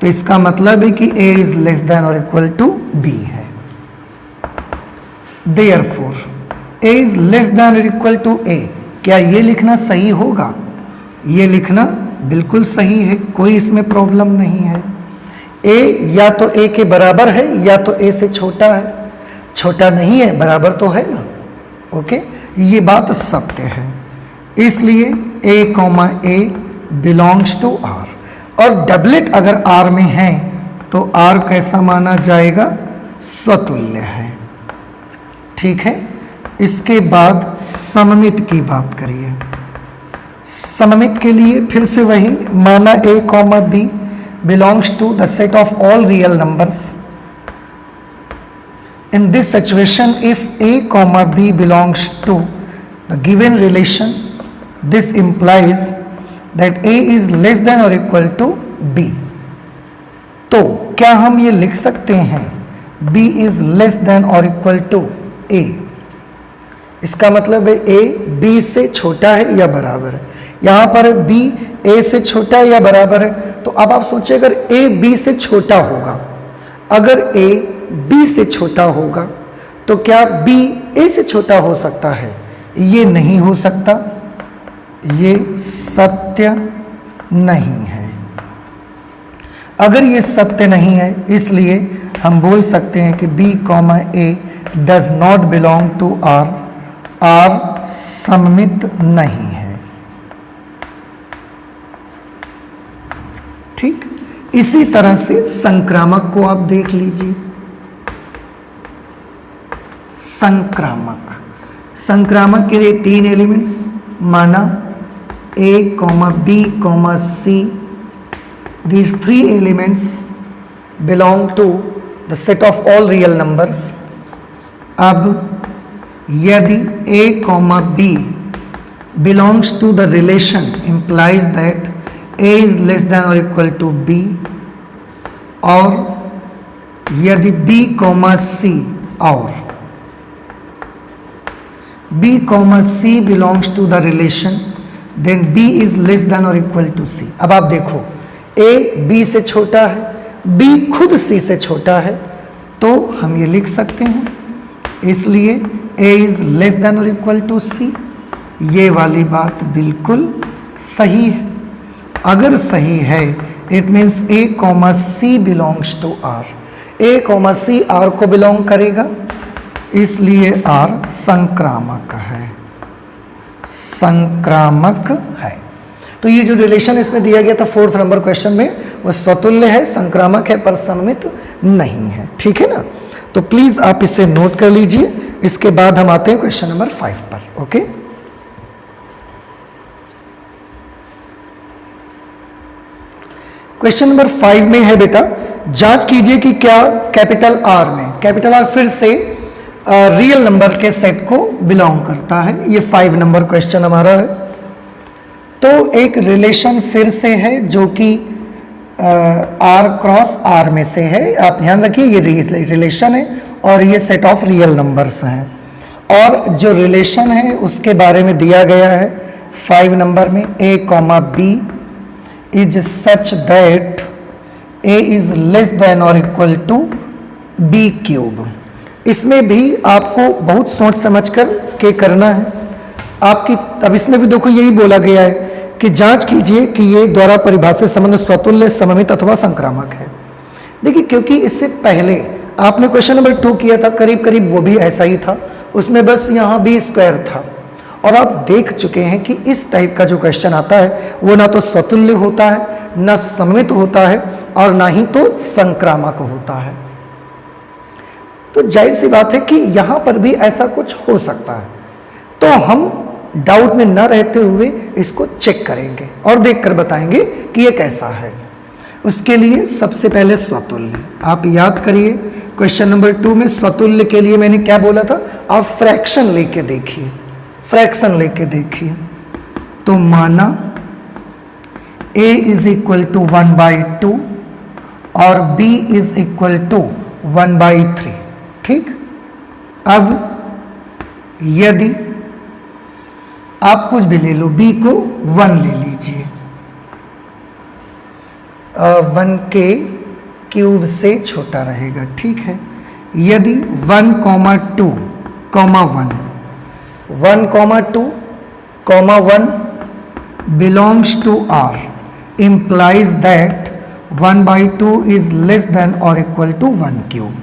तो इसका मतलब है कि a इज लेस देन और इक्वल टू b है। Therefore a is less than और इक्वल टू a, क्या ये लिखना सही होगा? ये लिखना बिल्कुल सही है, कोई इसमें प्रॉब्लम नहीं है। a या तो a के बराबर है या तो a से छोटा है। छोटा नहीं है, बराबर तो है ना। ओके, ये बात सत्य है। इसलिए a comma a belongs to r, और डबलेट अगर r में है तो r कैसा माना जाएगा? स्वतुल्य है। ठीक है। इसके बाद सममित की बात करिए। सममित के लिए फिर से वही, माना a comma b belongs to the set of all real numbers. In this situation, if a comma b belongs to the given relation, this implies that a is less than or equal to b. तो क्या हम ये लिख सकते हैं b is less than और equal to a। इसका मतलब है a b से छोटा है या बराबर है। यहाँ पर b a से छोटा है या बराबर है, तो अब आप सोचिए अगर a b से छोटा होगा, अगर a b से छोटा होगा तो क्या b a से छोटा हो सकता है? ये नहीं हो सकता, ये सत्य नहीं है। अगर ये सत्य नहीं है, इसलिए हम बोल सकते हैं कि b comma a does not belong to R, R सममित नहीं है। ठीक, इसी तरह से संक्रामक को आप देख लीजिए। संक्रामक के लिए 3 एलिमेंट्स माना a, b, c। These 3 elements belong to the set of all real numbers। अब यदि a, b belongs to the relation implies that a is less than or equal to b, और यदि b, c और b, c belongs to the relation then b is less than or equal to c। अब आप देखो a b से छोटा है, b खुद c से छोटा है, तो हम ये लिख सकते हैं, इसलिए a is less than or equal to c। ये वाली बात बिल्कुल सही है। अगर सही है it means a, c belongs to r। a, c r को बिलोंग करेगा, इसलिए r संक्रामक है, संक्रामक है। तो ये जो रिलेशन इसमें दिया गया था 4th नंबर क्वेश्चन में, वो स्वतुल्य है, संक्रामक है, पर सममित नहीं है। ठीक है ना, तो प्लीज आप इसे नोट कर लीजिए। इसके बाद हम आते हैं क्वेश्चन नंबर 5 पर। ओके, क्वेश्चन नंबर 5 में है बेटा, जांच कीजिए कि क्या कैपिटल R में, कैपिटल R फिर से रियल नंबर के सेट को बिलोंग करता है। ये 5 नंबर क्वेश्चन हमारा है। तो एक रिलेशन फिर से है जो कि R क्रॉस R में से है। आप ध्यान रखिए ये रिलेशन है और ये सेट ऑफ रियल नंबर्स हैं। और जो रिलेशन है उसके बारे में दिया गया है 5 नंबर में, a, b is such that a is less than और इक्वल टू b क्यूब। इसमें भी आपको बहुत सोच समझ कर के करना है आपकी। अब इसमें भी देखो यही बोला गया है कि जांच कीजिए कि ये द्वारा परिभाषित संबंध स्वतुल्य, सममित अथवा संक्रामक है। देखिए, क्योंकि इससे पहले आपने क्वेश्चन नंबर 2 किया था, करीब करीब वो भी ऐसा ही था, उसमें बस यहाँ b स्क्वायर था। और आप देख चुके हैं कि इस टाइप का जो क्वेश्चन आता है वो ना तो स्वतुल्य होता है, ना सममित होता है, और ना ही तो संक्रामक होता है। तो जाहिर सी बात है कि यहाँ पर भी ऐसा कुछ हो सकता है। तो हम डाउट में न रहते हुए इसको चेक करेंगे और देखकर बताएंगे कि ये कैसा है। उसके लिए सबसे पहले स्वतुल्य आप याद करिए। क्वेश्चन नंबर 2 में स्वतुल्य के लिए मैंने क्या बोला था, आप फ्रैक्शन लेके देखिए, फ्रैक्शन लेके देखिए। तो माना a इज इक्वल टू 1/2 और b इज इक्वल टू 1/3। ठीक, अब यदि आप कुछ भी ले लो, b को 1 ले लीजिए, 1 के क्यूब से छोटा रहेगा। ठीक है, यदि 1, 2, 1, 1, 1 belongs to R implies that 1/2 is less than or equal to 1 cube.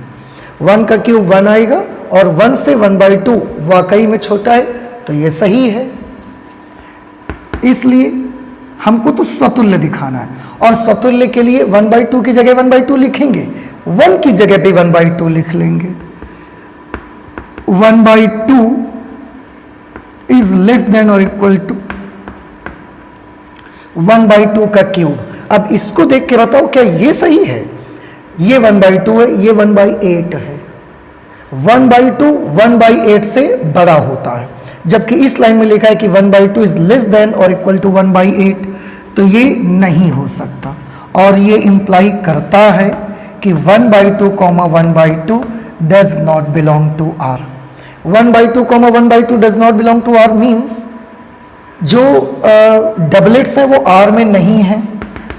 1 का क्यूब 1 आएगा और 1 से 1/2 वाकई में छोटा है, तो ये सही है। इसलिए हमको तो स्वतुल्य दिखाना है, और स्वतुल्य के लिए 1/2 की जगह 1/2 लिखेंगे, 1 की जगह पे 1/2 लिख लेंगे। 1/2 इज लेस देन और इक्वल टू 1/2 का क्यूब। अब इसको देख के बताओ क्या ये सही है? ये 1/2 है, ये 1/8 है। 1/2 1/8 से बड़ा होता है, जबकि इस लाइन में लिखा है कि 1/2 इज लेस देन और इक्वल टू 1/8, तो ये नहीं हो सकता। और ये इंप्लाई करता है कि 1/2 comma 1/2 does not belong to r. 1/2 comma 1/2 does not belong to r means जो डबलेट्स है वो आर में नहीं है।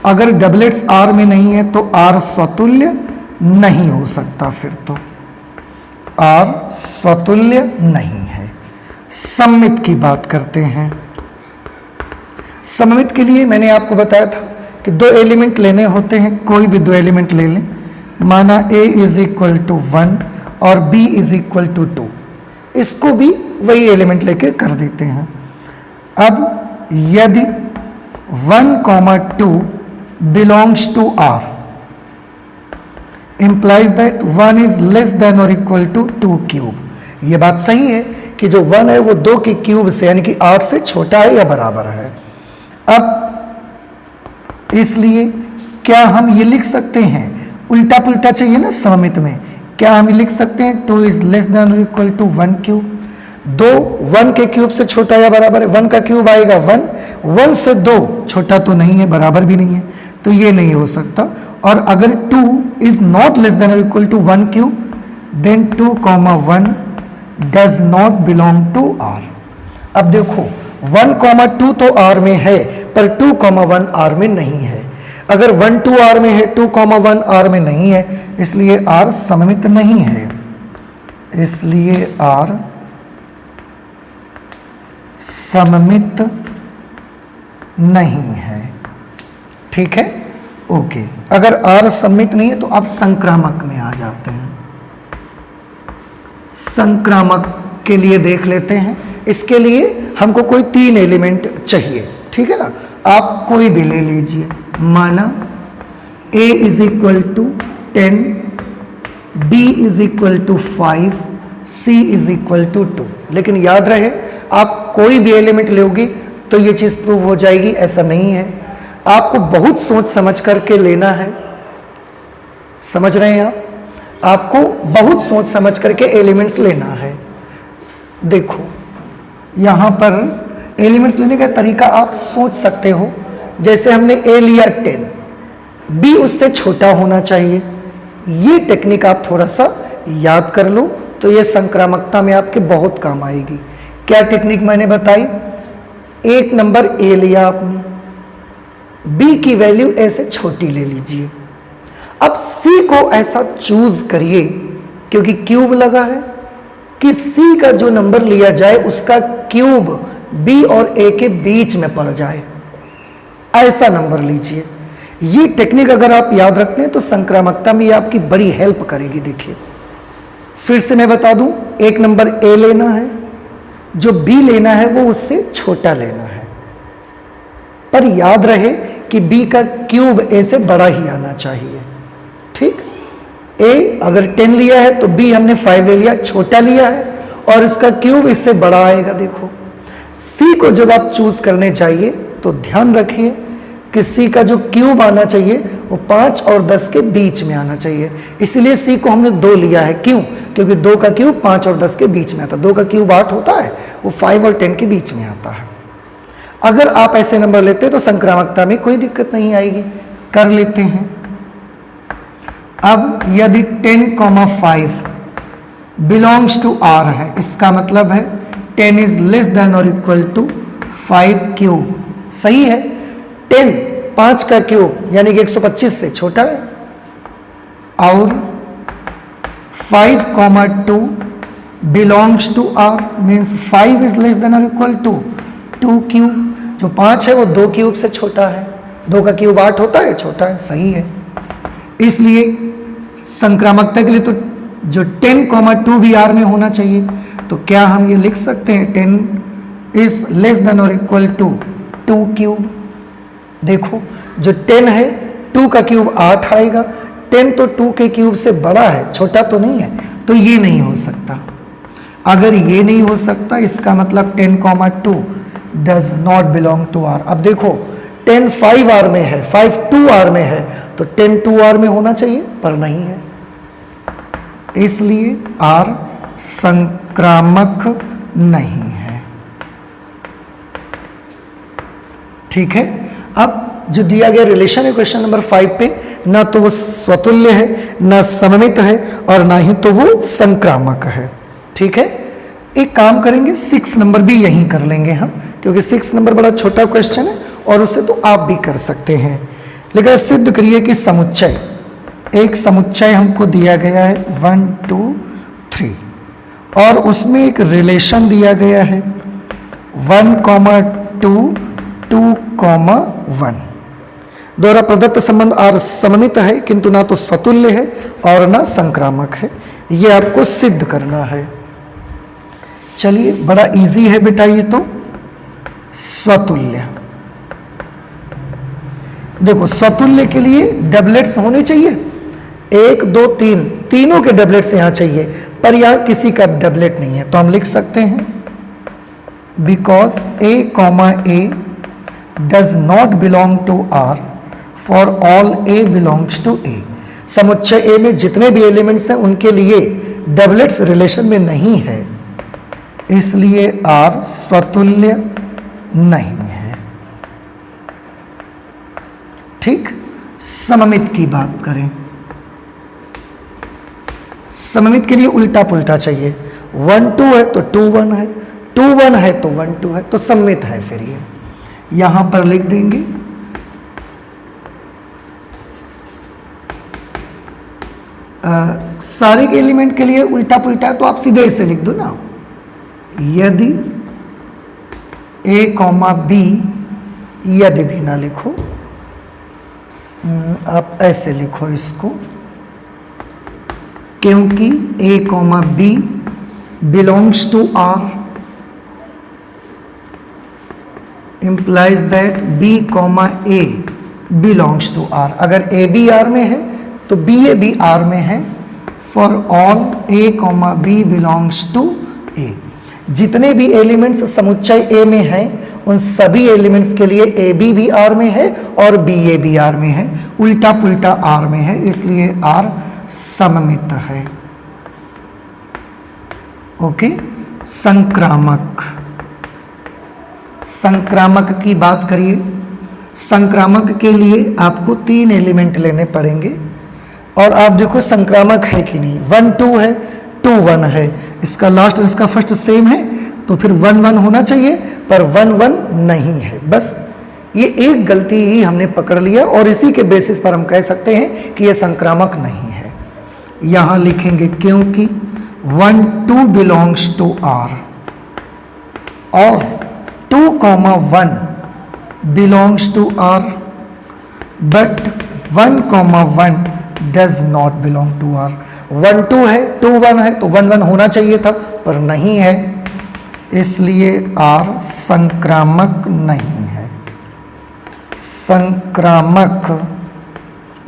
अगर डबलेट्स आर में नहीं है तो आर स्वतुल्य नहीं हो सकता, फिर तो आर स्वतुल्य नहीं है। सममित की बात करते हैं। सममित के लिए मैंने आपको बताया था कि दो एलिमेंट लेने होते हैं, कोई भी दो एलिमेंट ले लें, माना a इज इक्वल टू 1 और b इज इक्वल टू 2, इसको भी वही एलिमेंट लेके कर देते हैं। अब यदि 1,2 belongs to R implies that 1 is less than or equal to 2 cube। ये बात सही है कि जो 1 है वो 2 के क्यूब से यानी कि 8 से छोटा है या बराबर है। अब इसलिए क्या हम ये लिख सकते हैं, उल्टा पुल्टा चाहिए ना सममित में, क्या हम ये लिख सकते हैं 2 is less than or equal to 1 cube। 2 1 के क्यूब से छोटा या बराबर है, 1 का क्यूब आएगा 1, 1 से 2 छोटा तो नहीं है, बराबर भी नहीं है, तो ये नहीं हो सकता। और अगर 2 is not less than or equal to 1 cube then 2,1 does not belong to R। अब देखो 1,2 तो R में है पर 2,1 R में नहीं है। अगर 1 2 R में है 2,1 R में नहीं है, इसलिए R सममित नहीं है, इसलिए R सममित नहीं है। ठीक है, ओके। अगर R सममित नहीं है तो आप संक्रामक में आ जाते हैं। संक्रामक के लिए देख लेते हैं। इसके लिए हमको कोई 3 एलिमेंट चाहिए, ठीक है ना। आप कोई भी ले लीजिए, माना a is equal to 10, b is equal to 5, c is equal to 2। लेकिन याद रहे आप कोई भी एलिमेंट लोगे तो ये चीज़ प्रूव हो जाएगी, ऐसा नहीं है। आपको बहुत सोच समझ करके लेना है, समझ रहे हैं आप, आपको बहुत सोच समझ करके एलिमेंट्स लेना है। देखो यहाँ पर एलिमेंट्स लेने का तरीका आप सोच सकते हो। जैसे हमने a लिया 10, b उससे छोटा होना चाहिए। ये टेक्निक आप थोड़ा सा याद कर लो तो ये संक्रामकता में आपके बहुत काम आएगी। क्या टेक्निक मैंने बताई, एक नंबर a लिया आपने, b की वैल्यू a से छोटी ले लीजिए। अब c को ऐसा चूज करिए क्योंकि क्यूब लगा है कि c का जो नंबर लिया जाए उसका क्यूब b और a के बीच में पड़ जाए, ऐसा नंबर लीजिए। ये टेक्निक अगर आप याद रखते हैं तो संक्रामकता में ये आपकी बड़ी हेल्प करेगी। देखिए फिर से मैं बता दूं, एक नंबर a लेना है, जो b लेना है वो उससे छोटा लेना है, पर याद रहे कि b का क्यूब a से बड़ा ही आना चाहिए। ठीक, a अगर 10 लिया है तो b हमने 5 ले लिया, छोटा लिया है, और इसका क्यूब इससे बड़ा आएगा। देखो c को जब आप चूज करने चाहिए तो ध्यान रखिए कि c का जो क्यूब आना चाहिए वो 5 और 10 के बीच में आना चाहिए। इसलिए c को हमने 2 लिया है। क्यों? क्योंकि 2 का क्यूब 5 और 10 के बीच में आता है। 2 का क्यूब 8 होता है, वो 5 और 10 के बीच में आता है। अगर आप ऐसे नंबर लेते हैं तो संक्रामकता में कोई दिक्कत नहीं आएगी। कर लेते हैं। अब यदि 10,5 बिलोंग्स टू R है, इसका मतलब है 10 इज लेस देन और इक्वल टू 5 क्यूब। सही है, 10 5 का क्यूब यानी कि 125 से छोटा है, और 5,2 belongs to R means 5 is less than और इक्वल टू 2 क्यूब। जो 5 है वो 2 क्यूब से छोटा है, 2 का क्यूब 8 होता है, छोटा है। सही है, इसलिए संक्रामकता के लिए तो जो 10,2 भी R में होना चाहिए। तो क्या हम ये लिख सकते हैं 10 इज लेस देन और इक्वल टू 2 क्यूब। देखो जो 10 है 2 का क्यूब 8 आएगा, 10 तो 2 के क्यूब से बड़ा है, छोटा तो नहीं है, तो ये नहीं हो सकता। अगर ये नहीं हो सकता इसका मतलब 10,2 does not belong to R। अब देखो 10 5 R में है, 5 2 R में है, तो 10 2 R में होना चाहिए पर नहीं है, इसलिए R संक्रामक नहीं है। ठीक है, अब जो दिया गया रिलेशन है क्वेश्चन नंबर 5 पे, ना तो वो स्वतुल्य है, ना सममित है, और ना ही तो वो संक्रामक है। ठीक है, एक काम करेंगे, 6 नंबर भी यहीं कर लेंगे हम, क्योंकि 6 नंबर बड़ा छोटा क्वेश्चन है और उसे तो आप भी कर सकते हैं। लेकिन सिद्ध करिए कि समुच्चय, एक समुच्चय हमको दिया गया है 1 2 3, और उसमें एक रिलेशन दिया गया है 1, 2, 2, 1 द्वारा प्रदत्त संबंध आर सममित है किंतु ना तो स्वतुल्य है और ना संक्रामक है। ये आपको सिद्ध करना है। चलिए, बड़ा इजी है बेटा ये तो। स्वतुल्य, देखो स्वतुल्य के लिए डबलेट्स होने चाहिए, 1 2 3, तीनों के डबलेट्स यहां चाहिए, पर यहां किसी का डबलेट नहीं है, तो हम लिख सकते हैं because A, does not belong to r for all A belongs to A। समुच्चय A में जितने भी एलिमेंट्स हैं उनके लिए डबलेट्स रिलेशन में नहीं है, इसलिए R स्वतुल्य नहीं है। ठीक, सममित की बात करें, सममित के लिए उल्टा पुल्टा चाहिए, 1 2 है तो 2 1 है, 2 1 है तो 1 2 है, तो सममित है। फिर ये यहां पर लिख देंगे सारे के एलिमेंट के लिए उल्टा पुल्टा, तो आप सीधे इसे लिख दो ना, यदि A, B, यदि भी ना लिखो, आप ऐसे लिखो इसको, क्योंकि A, B belongs to R implies that B, A belongs to R। अगर A भी R में है तो B A भी R में है। For all A, B belongs to A, जितने भी एलिमेंट्स समुच्चय A में हैं उन सभी एलिमेंट्स के लिए A B भी R में है और B A भी R में है, उल्टा पुल्टा R में है, इसलिए R सममित है। ओके, संक्रामक, संक्रामक की बात करिए। संक्रामक के लिए आपको 3 एलिमेंट लेने पड़ेंगे, और आप देखो संक्रामक है कि नहीं, 1 2 है, 2 1 है, इसका लास्ट और इसका फर्स्ट सेम है, तो फिर 1 1 होना चाहिए, पर 1 1 नहीं है। बस ये एक गलती ही हमने पकड़ लिया, और इसी के बेसिस पर हम कह सकते हैं कि ये संक्रामक नहीं है। यहां लिखेंगे क्योंकि 1 2 बिलोंग्स टू R और 2 1 belongs to R, but 1 1 does not belong to R। 1 2 है, 2 1 है, तो 1 1 होना चाहिए था, पर नहीं है, इसलिए R संक्रामक नहीं है, संक्रामक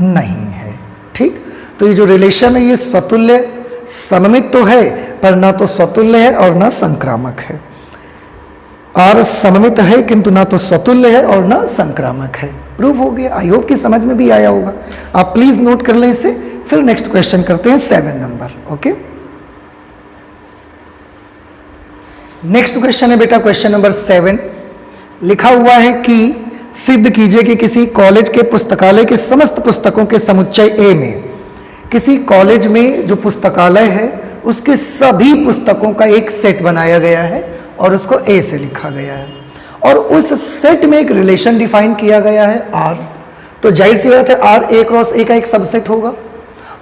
नहीं है। ठीक, तो ये जो रिलेशन है ये स्वतुल्य सममित तो है, पर ना तो स्वतुल्य है और ना संक्रामक है। R सममित है किंतु ना तो स्वतुल्य है और ना संक्रामक है। प्रूफ हो गया। आई होप कि समझ में भी आया होगा। आप प्लीज नोट कर लें इसे, फिर नेक्स्ट क्वेश्चन करते हैं 7 नंबर। ओके, नेक्स्ट क्वेश्चन है बेटा क्वेश्चन नंबर 7। लिखा हुआ है कि सिद्ध कीजिए कि किसी कॉलेज के पुस्तकालय के समस्त पुस्तकों के समुच्चय A में, किसी कॉलेज में जो पुस्तकालय है उसके सभी पुस्तकों का एक सेट बनाया गया है और उसको A से लिखा गया है, और उस सेट में एक रिलेशन डिफाइन किया गया है R। तो जाहिर सी बात है R A क्रॉस A का एक सबसेट होगा।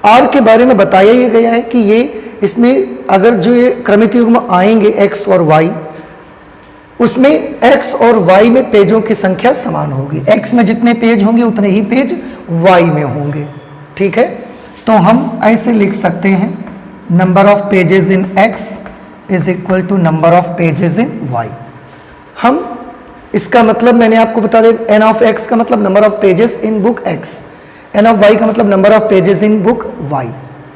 R के बारे में बताया ही गया है कि ये इसमें अगर जो ये क्रमित युग्म आएंगे X और Y, उसमें X और Y में पेजों की संख्या समान होगी। X में जितने पेज होंगे उतने ही पेज Y में होंगे। ठीक है, तो हम ऐसे लिख सकते हैं number of pages in X is equal to number of pages in Y। हम इसका मतलब मैंने आपको बता दिया, n ऑफ x का मतलब number of pages in book x, n of y का मतलब number of pages in book y।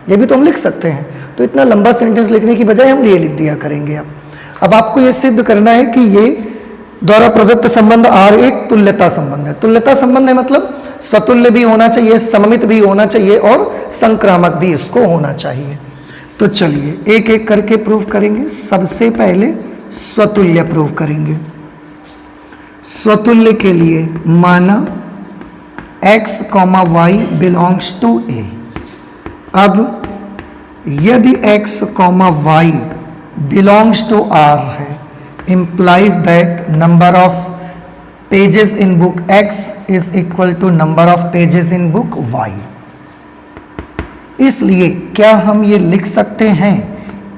ये भी तो हम लिख सकते हैं। तो इतना लंबा सेंटेंस लिखने की बजाय हम ये लिख दिया करेंगे। अब आपको ये सिद्ध करना है कि ये द्वारा प्रदत्त संबंध R एक तुल्यता संबंध है। तुल्यता संबंध है मतलब स्वतुल्य भी होना चाहिए, सममित भी होना चाहिए और संक्रामक भी इसको होना चाहिए। तो चलिए एक एक करके प्रूव करेंगे। सबसे पहले स्वतुल्य प्रूव करेंगे। स्वतुल्य के लिए माना x comma y belongs to A. अब यदि x comma y belongs to R है, implies that number of pages in book X is equal to number of pages in book Y। इसलिए क्या हम ये लिख सकते हैं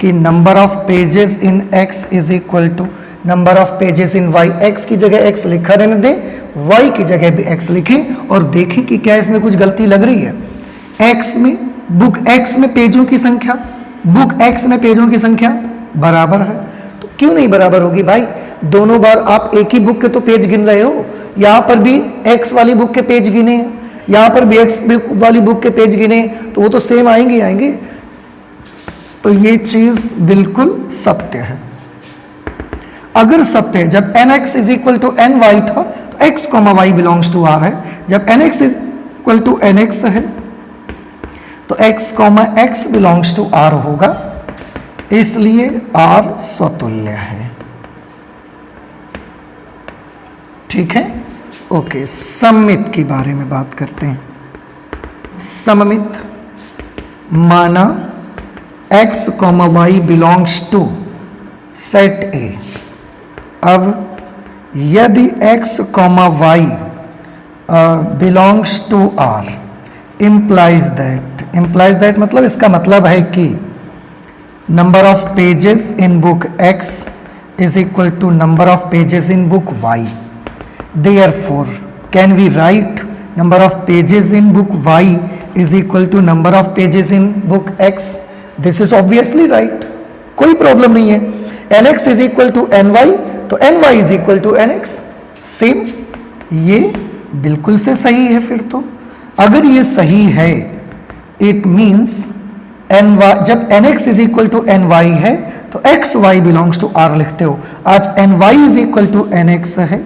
कि number of pages in X is equal to number of pages in Y। X की जगह X लिखा रहने दें, Y की जगह भी X लिखें और देखें कि क्या इसमें कुछ गलती लग रही है। X में बुक X में पेजों की संख्या, बुक X में पेजों की संख्या बराबर है, तो क्यों नहीं बराबर होगी भाई? दोनों बार आप एक ही बुक के तो पेज गिन रहे हो, यहां पर भी X वाली बुक के पेज गिने, यहां पर भी X वाली बुक के पेज गिने, तो वो तो सेम आएंगे। तो ये चीज बिल्कुल सत्य है। अगर सत्य है, जब nx is equal to ny था तो x comma y belongs to r है, जब nx is equal to nx है तो x comma x belongs to r होगा, इसलिए r स्वतुल्य है। ठीक है, ओके। सममित के बारे में बात करते हैं। सममित माना x comma y belongs to set A। अब यदि x comma y belongs to R, implies that मतलब इसका मतलब है कि number of pages in book X is equal to number of pages in book Y। Therefore, can we write number of pages in book Y is equal to number of pages in book X? This is obviously right, कोई problem नहीं है। nx is equal to ny, तो ny is equal to nx, same, ये बिल्कुल से सही है। फिर तो अगर ये सही है, इट मीन्स जब nx is equal to ny है तो x y belongs to r लिखते हो। आज ny is equal to nx है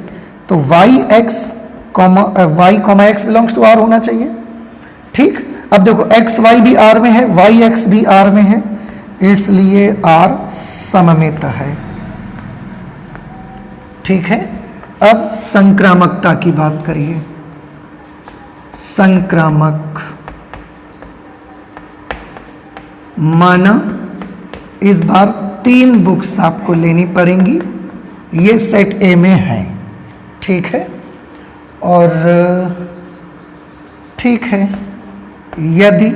तो y comma x belongs to r होना चाहिए। ठीक, अब देखो x y भी r में है, y x भी r में है, इसलिए r सममित है। ठीक है, अब संक्रामकता की बात करिए। संक्रामक माना इस बार 3 बुक्स आपको लेनी पड़ेंगी, ये सेट ए में है। ठीक है, और ठीक है, यदि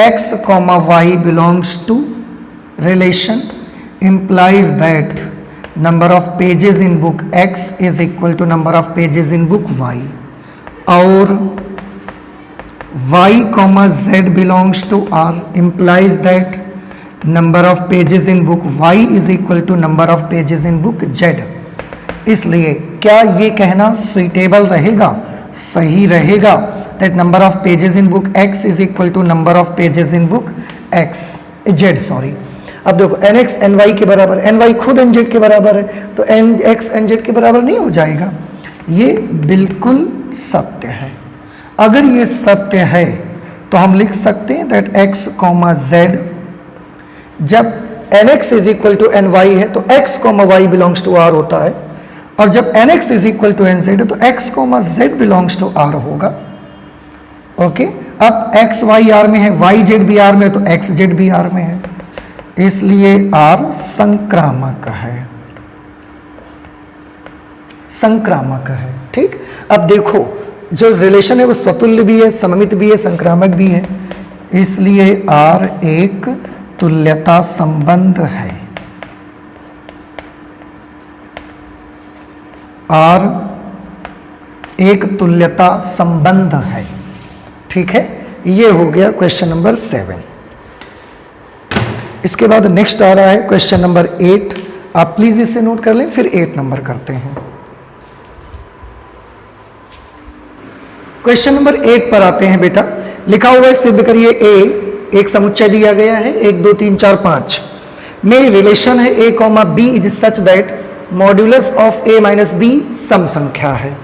x comma y belongs to relation implies that number of pages in book X is equal to number of pages in book Y, और y comma z belongs to R implies that number of pages in book Y is equal to number of pages in book Z। इसलिए क्या ये कहना suitable रहेगा, सही रहेगा, that number of pages in book X is equal to number of pages in book Z, sorry. अब देखो nx ny के बराबर, ny खुद nz के बराबर है, तो nx nz के बराबर नहीं हो जाएगा। ये बिल्कुल सत्य है। अगर ये सत्य है तो हम लिख सकते हैं दैट x कॉमा z, जब nx is equal to ny है तो x comma y belongs to r होता है, और जब nx is equal to nz है तो x comma z belongs to r होगा। ओके, अब x y r में है, y z भी r में है, तो x z भी r में है, इसलिए R संक्रामक है। संक्रामक है। ठीक, अब देखो जो रिलेशन है वो स्वतुल्य भी है, सममित भी है, संक्रामक भी है, इसलिए R एक तुल्यता संबंध है। R एक तुल्यता संबंध है। ठीक है, ये हो गया क्वेश्चन नंबर 7। इसके बाद नेक्स्ट आ रहा है क्वेश्चन नंबर 8। आप प्लीज इसे नोट कर लें, फिर 8 नंबर करते हैं। क्वेश्चन नंबर 8 पर आते हैं बेटा। लिखा हुआ है सिद्ध करिए ए एक समुच्चय दिया गया है 1 2 3 4 5 में रिलेशन है a comma b is such that modulus of a minus b सम संख्या है,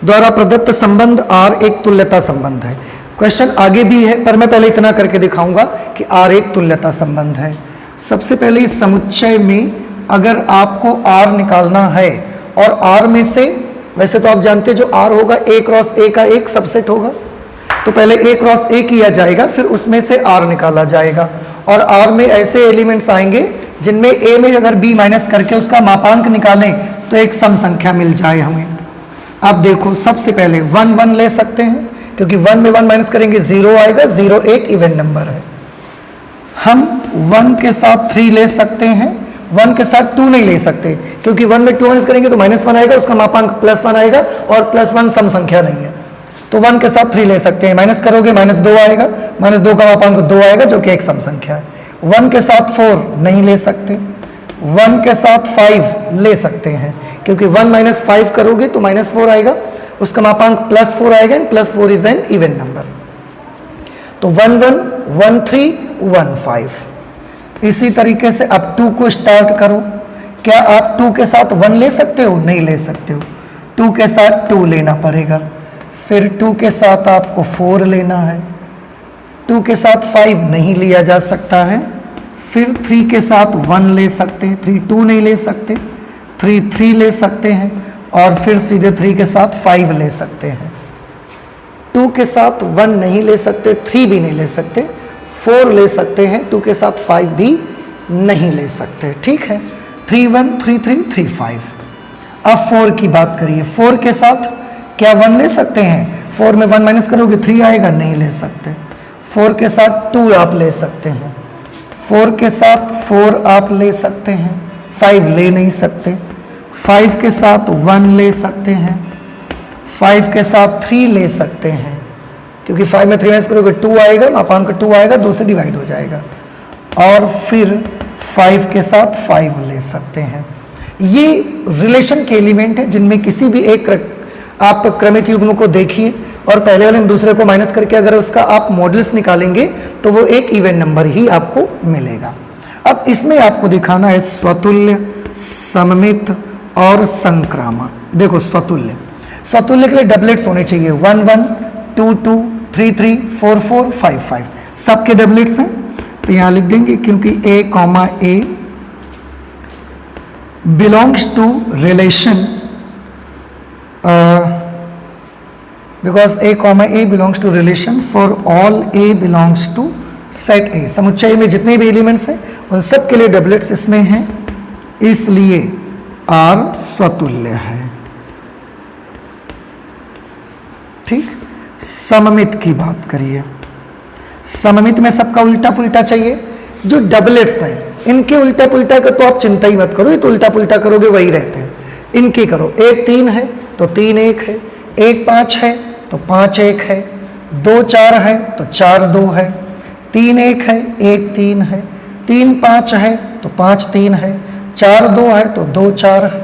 द्वारा प्रदत्त संबंध R एक तुल्यता संबंध है। क्वेश्चन आगे भी है पर मैं पहले इतना करके दिखाऊंगा कि R एक तुल्यता संबंध है। सबसे पहले इस समुच्चय में अगर आपको R निकालना है और R में से वैसे तो आप जानते हैं जो R होगा A क्रॉस A का एक सबसेट होगा, तो पहले A क्रॉस A किया जाएगा, फिर उसमें से R निकाला जाएगा, और R में ऐसे एलिमेंट्स आएंगे जिनमें A में अगर B माइनस करके उसका मापांक निकालें तो एक सम संख्या मिल जाए हमें। अब देखो सबसे पहले 1 1 ले सकते हैं, क्योंकि 1 में 1 माइनस करेंगे 0 आएगा, 0 एक इवन नंबर है। हम 1 के साथ 3 ले सकते हैं, 1 के साथ 2 नहीं ले सकते, क्योंकि 1 में 2 माइनस करेंगे तो -1 आएगा, उसका मापांक +1 आएगा, और +1 सम संख्या नहीं है, तो 1 के साथ 3 ले सकते हैं। माइनस करोगे -2 आएगा, -2 का मापांक 2 आएगा, जो कि एक सम संख्या है। 1 के साथ 4 नहीं ले सकते, 1 के साथ 5 ले सकते हैं, क्योंकि 1 - 5 करोगे तो -4 आएगा, उसका मापांक +4 आएगा, and +4 is an even number. तो 1 1 1 3 1 5। इसी तरीके से अब 2 को स्टार्ट करो। क्या आप 2 के साथ 1 ले सकते हो? नहीं ले सकते हो, 2 के साथ 2 लेना पड़ेगा, फिर 2 के साथ आपको 4 लेना है, 2 के साथ 5 नहीं लिया जा सकता है, फिर 3 के साथ 1 ले सकते हैं, 3 2 नहीं ले सकते, 3 3 ले सकते हैं, और फिर सीधे 3 के साथ 5 ले सकते हैं। 2 के साथ 1 नहीं ले सकते, 3 भी नहीं ले सकते, 4 ले सकते हैं, 2 के साथ 5 भी नहीं ले सकते। ठीक है, 3 1 3 3 3 5। अब 4 की बात करिए, 4 के साथ क्या 1 ले सकते हैं? 4 में 1 माइनस करोगे 3 आएगा, नहीं ले सकते। 4 के साथ 2 आप ले सकते हैं, 4 के साथ 4 आप ले सकते हैं, 5 ले नहीं सकते। 5 के साथ 1 ले सकते हैं, 5 के साथ 3 ले सकते हैं, क्योंकि 5 में 3 माइनस करोगे 2 आएगा, मापांक 2 आएगा, 2 से डिवाइड हो जाएगा, और फिर 5 के साथ 5 ले सकते हैं। ये रिलेशन के एलिमेंट है जिनमें किसी भी एक आप क्रमित युग्म को देखिए और पहले वाले में दूसरे को माइनस करके अगर उसका आप मॉडल्स निकालेंगे तो वो एक इवन नंबर ही आपको मिलेगा। अब इसमें आपको दिखाना है स्वतुल्य, सममित और संक्रामक। देखो स्वतुल्य, स्वतुल्य के लिए डबलेट्स होने चाहिए, 1 1 2 2 3 3 4 4 5 5, सबके डबलेट्स हैं। तो यहाँ लिख देंगे क्योंकि A, belongs to relation because A, belongs to relation for all A belongs to set A। समुच्चय में जितने भी एलिमेंट्स हैं उन सब के लिए डबलेट्स इसमें हैं, इसलिए R स्वतुल्य है। ठीक, सममित की बात करिए। सममित में सबका उल्टा पुल्टा चाहिए। जो डबलेट्स हैं इनके उल्टा पुल्टा का तो आप चिंता ही मत करो, ये तो उल्टा पुल्टा करोगे वही रहते हैं। इनकी करो, 1 3 है तो 3 1 है, 1 5 है तो 5 1 है, 2 4 है तो 4 2 है, 3 1 है 1 3 है, 3 5 है तो 5 3 है, 4 2 है तो 2 4 है,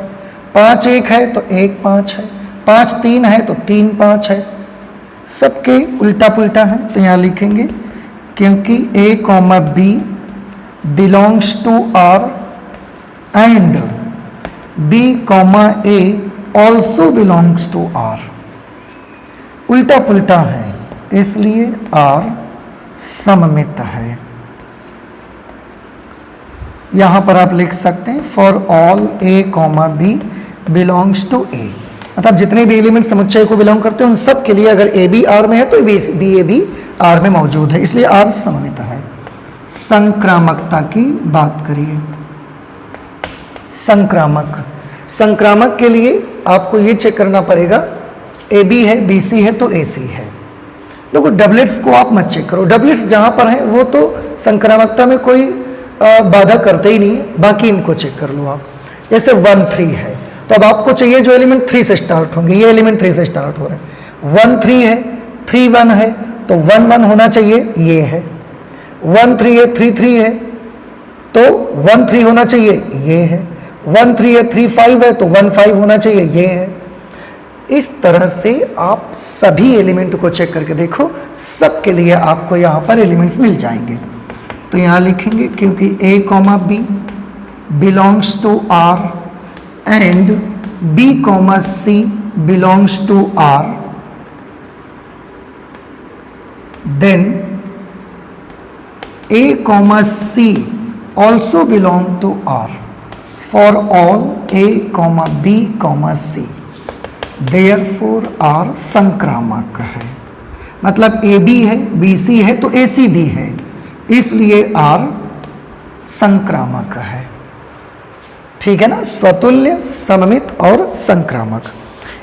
5 1 है तो 1 5 है, 5 3 है तो 3 5 है, सबके उल्टा पुल्टा है। तो यहाँ लिखेंगे क्योंकि A, B belongs to R and B, A also belongs to R। उल्टा पुल्टा है इसलिए R सममित है। यहां पर आप लिख सकते हैं for all A, B belongs to A, मतलब जितने भी एलिमेंट समुच्चय को बिलोंग करते हैं उन सब के लिए अगर A भी R में है तो B A भी R में मौजूद है, इसलिए R सममित है। संक्रामकता की बात करिए। संक्रामक, संक्रामक के लिए आपको ये चेक करना पड़ेगा AB है, BC है तो AC है। देखो डबलेट्स को आप मत चेक करो, डबलेट्स जहाँ पर हैं वो तो संक्रामकता में कोई बाधा करते ही नहीं है, बाकी इनको चेक कर लो आप। जैसे 1 3 है तो अब आपको चाहिए जो एलिमेंट 3 से स्टार्ट होंगे, ये एलिमेंट 3 से स्टार्ट हो रहे हैं। 1 3 है, 3 1 है तो 1 1 होना चाहिए, ये है। 1 3 है, 3 3 है तो 1 3 होना चाहिए, ये है। 1 3 है, 3 5 है तो 1 5 होना चाहिए, ये है। इस तरह से आप सभी एलिमेंट को चेक करके देखो, सब के लिए आपको यहाँ पर एलिमेंट्स मिल जाएंगे। तो यहाँ लिखेंगे क्योंकि A, B belongs to R and B, C belongs to R, then A, C also belong to R for all A, B, C। Therefore R संक्रामक है, मतलब ए बी है, बी सी है तो ए सी भी है, इसलिए आर संक्रामक है। ठीक है ना, स्वतुल्य, सममित और संक्रामक,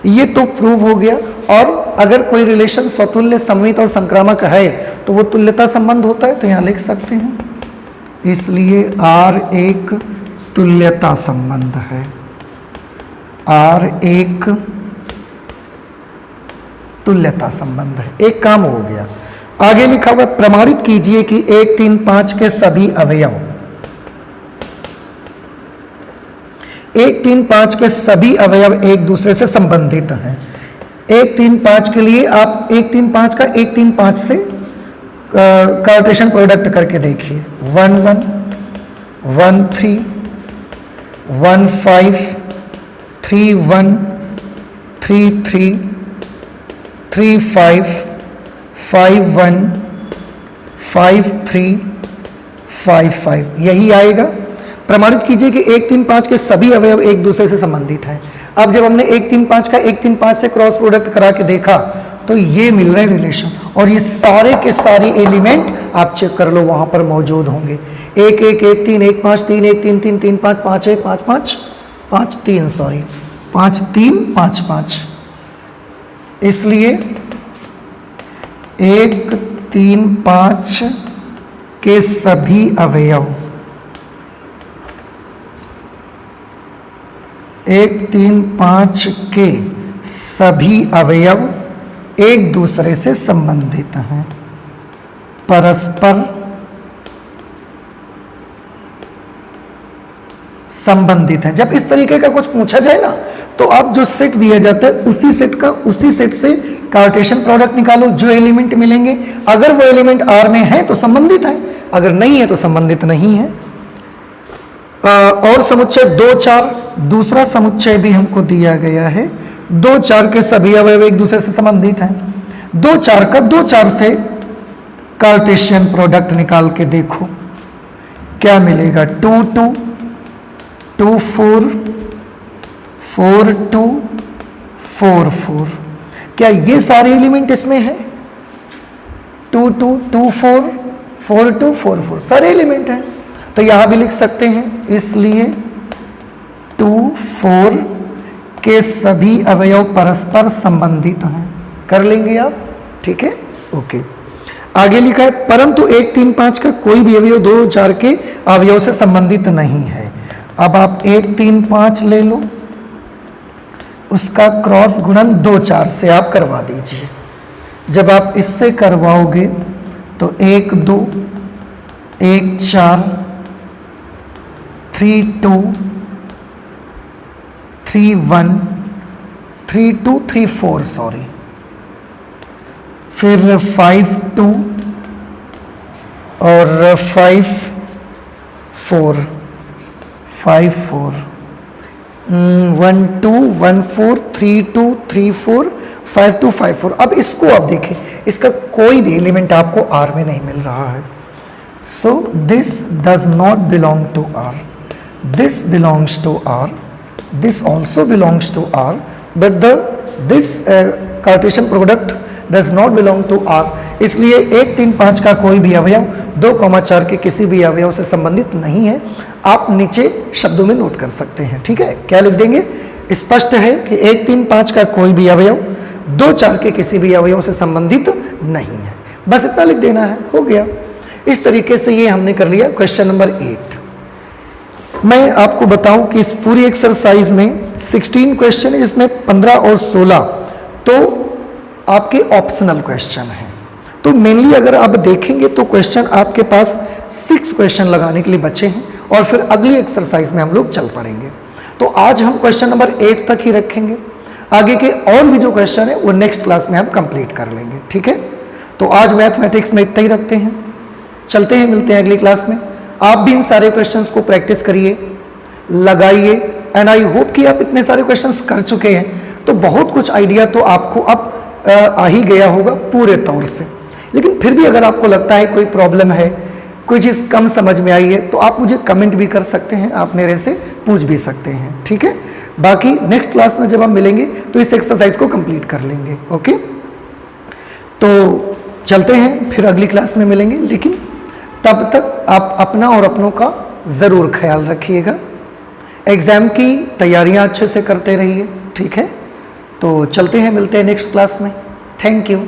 ये तो प्रूव हो गया। और अगर कोई रिलेशन स्वतुल्य, सममित और संक्रामक है तो वो तुल्यता संबंध होता है, तो यहाँ लिख सकते हैं, इसलिए आर एक तुल्यता संबंध है, आर एक तुल्यता संबंध है। एक काम हो गया। आगे लिखा हुआ प्रमाणित कीजिए कि 1, 3, 5 के सभी अवयव, 1, 3, 5 के सभी अवयव एक दूसरे से संबंधित हैं। 1, 3, 5 के लिए आप 1, 3, 5 का 1, 3, 5 से कार्टेशियन प्रोडक्ट करके देखिए। 1, 1, 1, 3, 1, 5, 3, 1, 3, 3, 3, 5, 5, 1, 5, 3, 5, 5, यही आएगा। प्रमाणित कीजिए कि 1, 3, 5 के सभी अवयव एक दूसरे से संबंधित हैं। अब जब हमने 1, 3, 5 का 1, 3, 5 से क्रॉस प्रोडक्ट करा के देखा तो ये मिल रहे रिलेशन, और ये सारे के सारे एलिमेंट आप चेक कर लो, वहां पर मौजूद होंगे। 1, 1, 1, 3, 1, 5, 3, 1, 3, 3, 3, 5, 5, 1, 5, 5, 5, 3, सॉरी 5, 3, 5, 5, इसलिए 1, 3, 5 के सभी अवयव, 1, 3, 5 के सभी अवयव एक दूसरे से संबंधित हैं, परस्पर संबंधित हैं। जब इस तरीके का कुछ पूछा जाए ना, तो आप जो सेट दिया जाता है उसी सेट से कार्टेशियन प्रोडक्ट निकालो, जो एलिमेंट मिलेंगे, अगर वो एलिमेंट R में है तो संबंधित है, अगर नहीं है तो संबंधित नहीं है। और समुच्चय 2, 4, दूसरा समुच्चय भी हमको दिया गया है। 2, 4 के सभी अवयव एक दूसरे से संबंधित हैं। 2, 4 का 2, 4 से कार्टेशियन प्रोडक्ट निकाल के देखो क्या मिलेगा। 2, 2, 2, 4, 4, 2, 4, 4, क्या ये सारे एलिमेंट इसमें है? 2, 2, 2, 4, 4, 2, 4, 4 सारे एलिमेंट हैं, तो यहां भी लिख सकते हैं, इसलिए 2, 4 के सभी अवयव परस्पर संबंधित हैं। कर लेंगे आप, ठीक है, ओके। आगे लिखा है परंतु 1, 3, 5 का कोई भी अवयव 2, 4 के अवयव से संबंधित नहीं है। अब आप 1, 3, 5 ले लो, उसका क्रॉस गुणन 2, 4 से आप करवा दीजिए। जब आप इससे करवाओगे तो 1, 2, 1, 4, 3, 2, 3, 1, 3, 2, 3, 4 सॉरी, फिर 5, 2 और 5, 4, 5, 4, 1, 2, 1, 4, 3, 2, 3, 4, 5, 2, 5, 4। अब इसको आप देखिए, इसका कोई भी एलिमेंट आपको R में नहीं मिल रहा है, so this does not belong to R, this belongs to R, this also belongs to R, but this Cartesian product does not belong to R। इसलिए 1, 3, 5 का कोई भी अवयव 2, 4 के किसी भी अवयव से संबंधित नहीं है। आप नीचे शब्दों में नोट कर सकते हैं, ठीक है। क्या लिख देंगे? स्पष्ट है कि 1, 3, 5 का कोई भी अवयव 2, 4 के किसी भी अवयव से संबंधित नहीं है, बस इतना लिख देना है, हो गया। इस तरीके से ये हमने कर लिया क्वेश्चन नंबर 8। मैं आपको बताऊं कि इस पूरी एक्सरसाइज में 16 क्वेश्चन है, जिसमें 15 और 16 तो आपके ऑप्शनल क्वेश्चन हैं। तो मेनली अगर आप देखेंगे तो क्वेश्चन आपके पास 6 क्वेश्चन लगाने के लिए बचे हैं, और फिर अगली एक्सरसाइज में हम लोग चल पड़ेंगे। तो आज हम क्वेश्चन नंबर 8 तक ही रखेंगे, आगे के और भी जो क्वेश्चन है वो नेक्स्ट क्लास में हम कंप्लीट कर लेंगे, ठीक है। तो आज मैथमेटिक्स में इतना ही रखते हैं, चलते हैं, मिलते हैं अगली क्लास में। आप भी इन सारे क्वेश्चंस को प्रैक्टिस करिए, लगाइए, एंड आई होप कि आप इतने सारे क्वेश्चंस कर चुके हैं तो बहुत कुछ आइडिया तो आपको अब आ ही गया होगा पूरे तौर से। लेकिन फिर भी अगर आपको लगता है कोई प्रॉब्लम है, कोई चीज़ कम समझ में आई है, तो आप मुझे कमेंट भी कर सकते हैं, आप मेरे से पूछ भी सकते हैं, ठीक है। बाकी नेक्स्ट क्लास में जब हम मिलेंगे तो इस एक्सरसाइज को कंप्लीट कर लेंगे। ओके, तो चलते हैं, फिर अगली क्लास में मिलेंगे, लेकिन तब तक आप अपना और अपनों का ज़रूर ख्याल रखिएगा। एग्ज़ाम की तैयारियां अच्छे से करते रहिए, ठीक है। तो चलते हैं, मिलते हैं नेक्स्ट क्लास में। Thank you.